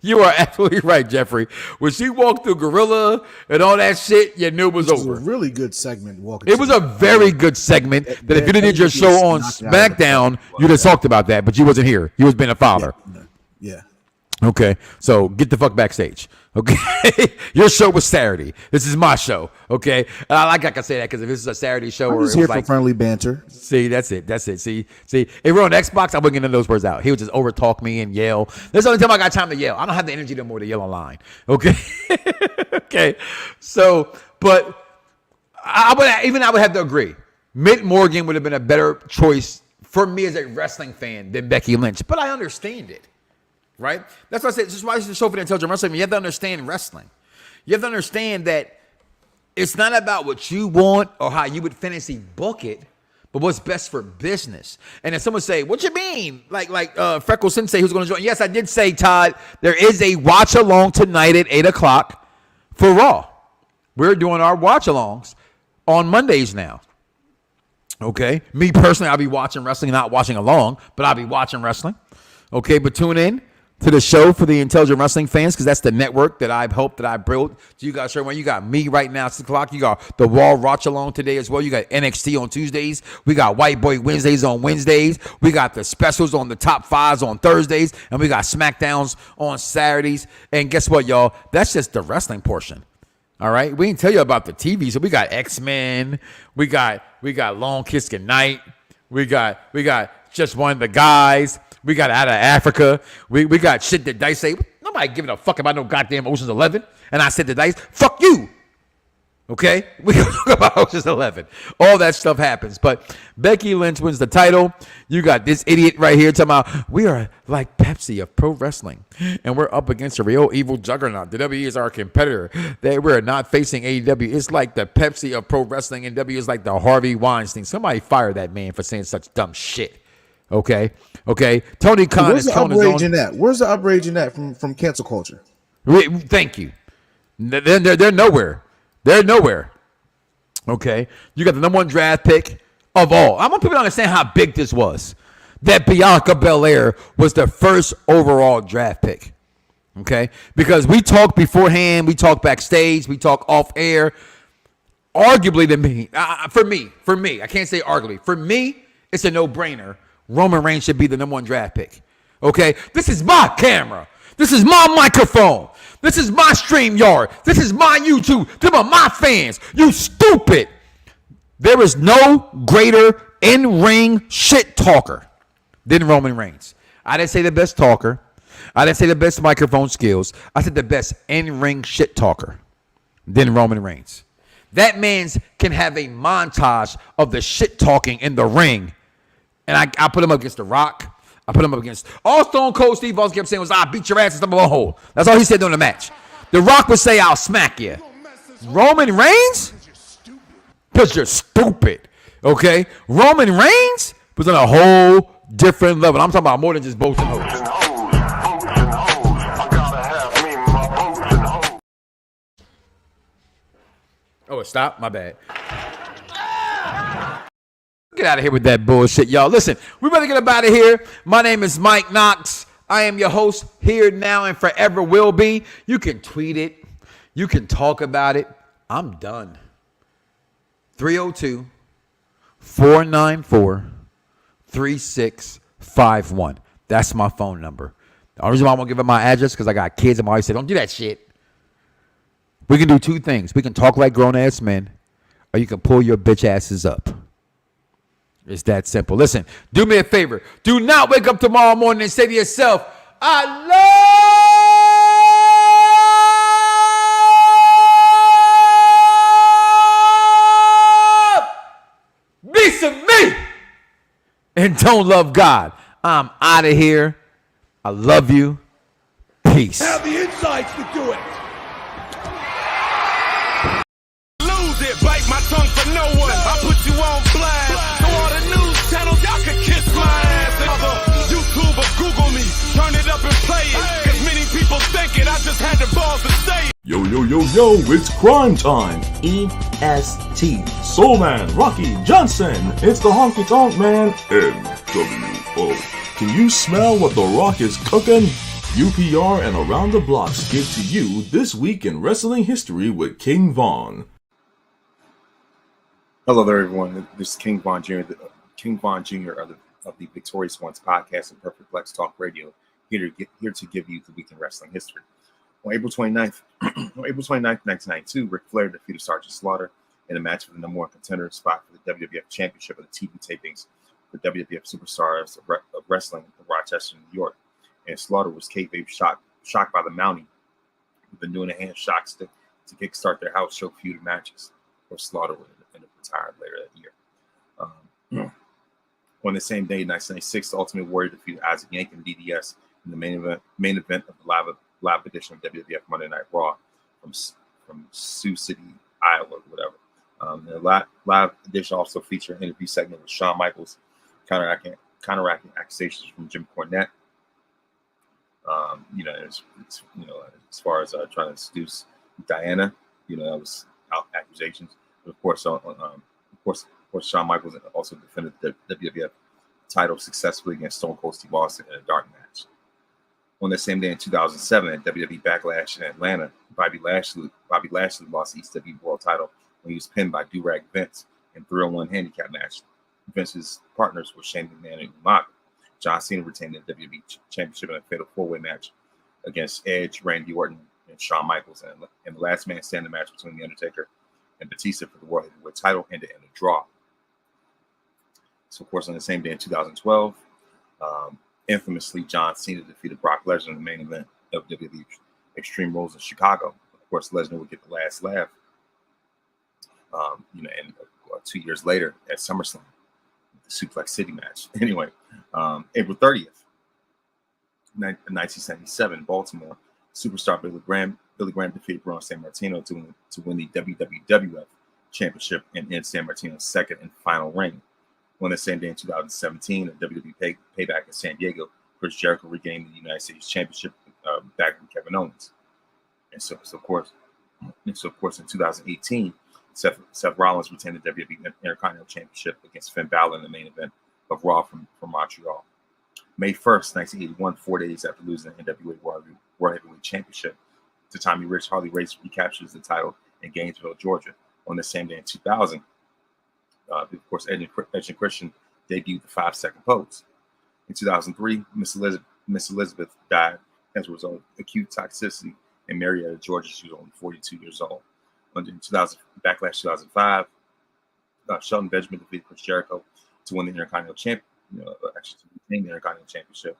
you are absolutely right, Jeffrey. When she walked through Gorilla and all that shit, you knew it was over. It was a really good segment. Walking. It was a very good segment that if you did your show on SmackDown, you'd have talked about that, but you wasn't here. You was being a father. Yeah. Okay, so get the fuck backstage. Okay, your show was Saturday. This is my show. Okay, I can say that because if this is a Saturday show, I'm just here for friendly banter. See, that's it. See, if we're on Xbox, I wouldn't get none of those words out. He would just over talk me and yell. That's the only time I got time to yell. I don't have the energy no more to yell online. Okay, okay. So, but I would have to agree. Mitt Morgan would have been a better choice for me as a wrestling fan than Becky Lynch. But I understand it. Right? That's why I said, this is why it's the show for the intelligent wrestling. You have to understand wrestling. You have to understand that it's not about what you want or how you would fantasy book it, but what's best for business. And if someone say, what you mean? Like Freckle Sensei, who's going to join. Yes, I did say, Todd, there is a watch along tonight at 8 o'clock for Raw. We're doing our watch alongs on Mondays now. Okay? Me personally, I'll be watching wrestling, not watching along, but I'll be watching wrestling. Okay, but tune in to the show for the intelligent wrestling fans, because that's the network that I've helped, that I built. So you got Sherman, you got me right now, 6 o'clock. You got the Raw Watch Along today as well. You got NXT on Tuesdays. We got White Boy Wednesdays on Wednesdays. We got the specials on the top fives on Thursdays, and we got SmackDowns on Saturdays. And guess what, y'all? That's just the wrestling portion. All right, we didn't tell you about the TV. So we got X-Men. We got Long Kiss Goodnight. We got Just One of the Guys. We got Out of Africa. We got shit that Dice say, nobody giving a fuck about no goddamn Ocean's 11. And I said to Dice, fuck you. Okay? We can talk about Ocean's 11. All that stuff happens. But Becky Lynch wins the title. You got this idiot right here talking about, we are like Pepsi of pro wrestling. And we're up against a real evil juggernaut. The WWE is our competitor. We're not facing AEW. It's like the Pepsi of pro wrestling. And WWE is like the Harvey Weinstein. Somebody fire that man for saying such dumb shit. Okay. Tony Khan Where's is the outrage in that? Where's the outrage in that from cancel culture? Thank you. They're nowhere. They're nowhere. Okay. You got the number 1 draft pick of all. I want people to understand how big this was. That Bianca Belair was the first overall draft pick. Okay. Because we talk beforehand, we talk backstage, we talk off air. Arguably, for me, I can't say arguably. For me, it's a no-brainer. Roman Reigns should be the number 1 draft pick. Okay? This is my camera. This is my microphone. This is my StreamYard. This is my YouTube. Them are my fans. You stupid. There is no greater in-ring shit talker than Roman Reigns. I didn't say the best talker. I didn't say the best microphone skills. I said the best in-ring shit talker than Roman Reigns. That man can have a montage of the shit talking in the ring. And I put him up against The Rock. I put him up against all Stone Cold Steve Austin kept saying was, I'll beat your ass and stumble a hole. That's all he said during the match. The Rock would say, I'll smack you. Roman Reigns? Because you're stupid. Okay? Roman Reigns was on a whole different level. I'm talking about more than just boats and hoes. Oh, it stopped? My bad. Get out of here with that bullshit, y'all. Listen, we better get up out of here. My name is Mike Knoxxx. I am your host here now and forever will be. You can tweet it. You can talk about it. I'm done. 302-494-3651. That's my phone number. The only reason why I won't give up my address because I got kids and I always say, don't do that shit. We can do 2 things. We can talk like grown-ass men, or you can pull your bitch asses up. It's that simple. Listen, do me a favor. Do not wake up tomorrow morning and say to yourself, I love me some me and don't love God. I'm out of here. I love you. Peace. Have the insights to do it. Lose it, bite my tongue for no one. I put you on blast. So all the news channels, y'all can kiss my ass. And other YouTube or Google me, turn it up and play it. Cause many people think it, I just had the balls to say it. Yo, it's crime time. EST. Soul Man, Rocky Johnson. It's the Honky Tonk Man, NWO. Can you smell what The Rock is cooking? UPR and Around the Blocks give to you This Week in Wrestling History with King Von. Hello there, everyone. This is King Von Jr., of the Victorious Ones podcast and Perfect Plex Talk Radio, here to give you the week in wrestling history. On April 29th, 1992, Ric Flair defeated Sergeant Slaughter in a match for the number one contender spot for the WWF Championship of the TV tapings for WWF Superstars of Wrestling in Rochester, New York. And Slaughter was kayfabe shocked by the Mountie with the new in hand shock stick to kickstart their house show feud matches, where Slaughter would end up retired later that year. On the same day, 1996, the Ultimate Warrior defeated Isaac Yank and DDS in the main event of the live edition of WWF Monday Night Raw from Sioux City, Iowa, whatever. The live edition also featured an interview segment with Shawn Michaels, counteracting accusations from Jim Cornette. As far as trying to seduce Diana, that was out accusations. But of course, Shawn Michaels also defended the WWF title successfully against Stone Cold Steve Austin in a dark match. On that same day in 2007, at WWE Backlash in Atlanta, Bobby Lashley lost the ECW World title when he was pinned by Do-Rag Vince in 3-on-1 handicap match. Vince's partners were Shane McMahon and Umaga. John Cena retained the WWE Championship in a fatal four-way match against Edge, Randy Orton, and Shawn Michaels. And the last man standing match between The Undertaker and Batista for the World Heavyweight title ended in a draw. So, of course, on the same day in 2012, infamously, John Cena defeated Brock Lesnar in the main event of WWE Extreme Rules in Chicago. Of course, Lesnar would get the last laugh, and 2 years later at SummerSlam, the Suplex City match. Anyway, April 30th, 1977, Baltimore, superstar Billy Graham defeated Bruno Sammartino to win the WWF Championship and end Sammartino's second and final reign. On the same day in 2017, at WWE Payback in San Diego, Chris Jericho regained the United States Championship back from Kevin Owens. And so of course, in 2018, Seth Rollins retained the WWE Intercontinental Championship against Finn Balor in the main event of Raw from Montreal. May 1st, 1981, 4 days after losing the NWA World Heavyweight Championship to Tommy Rich, Harley Race recaptures the title in Gainesville, Georgia. On the same day in 2000, of course, Edge and Christian debuted the 5-second pose. In 2003, Miss Elizabeth died as a result of acute toxicity in Marietta, Georgia. She was only 42 years old. In Backlash 2005, Shelton Benjamin defeated Chris Jericho to win the Intercontinental to retain the Intercontinental Championship.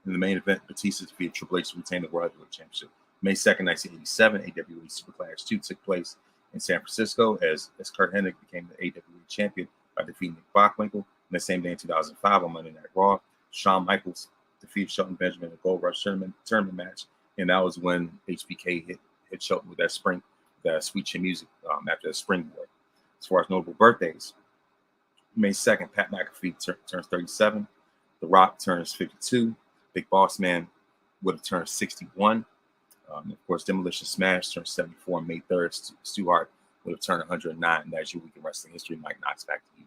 In the main event, Batista defeated Triple H to retain the World Heavyweight Championship. May 2nd, 1987, AWA Superclash 2 took place in San Francisco as Kurt Hennig became the AWA champion by defeating Nick Bockwinkel. And the same day in 2005 on Monday Night Raw, Shawn Michaels defeated Shelton Benjamin in a Gold Rush tournament match, and that was when HBK hit Shelton with that sweet chin music after the springboard. As far as notable birthdays, May 2nd, Pat McAfee turns 37. The Rock turns 52. Big Boss Man would have turned 61. Of course, Demolition Smash turned 74 on May 3rd. Stu Hart would have turned 109. And that's your week in wrestling history. Mike Knoxxx, back to you.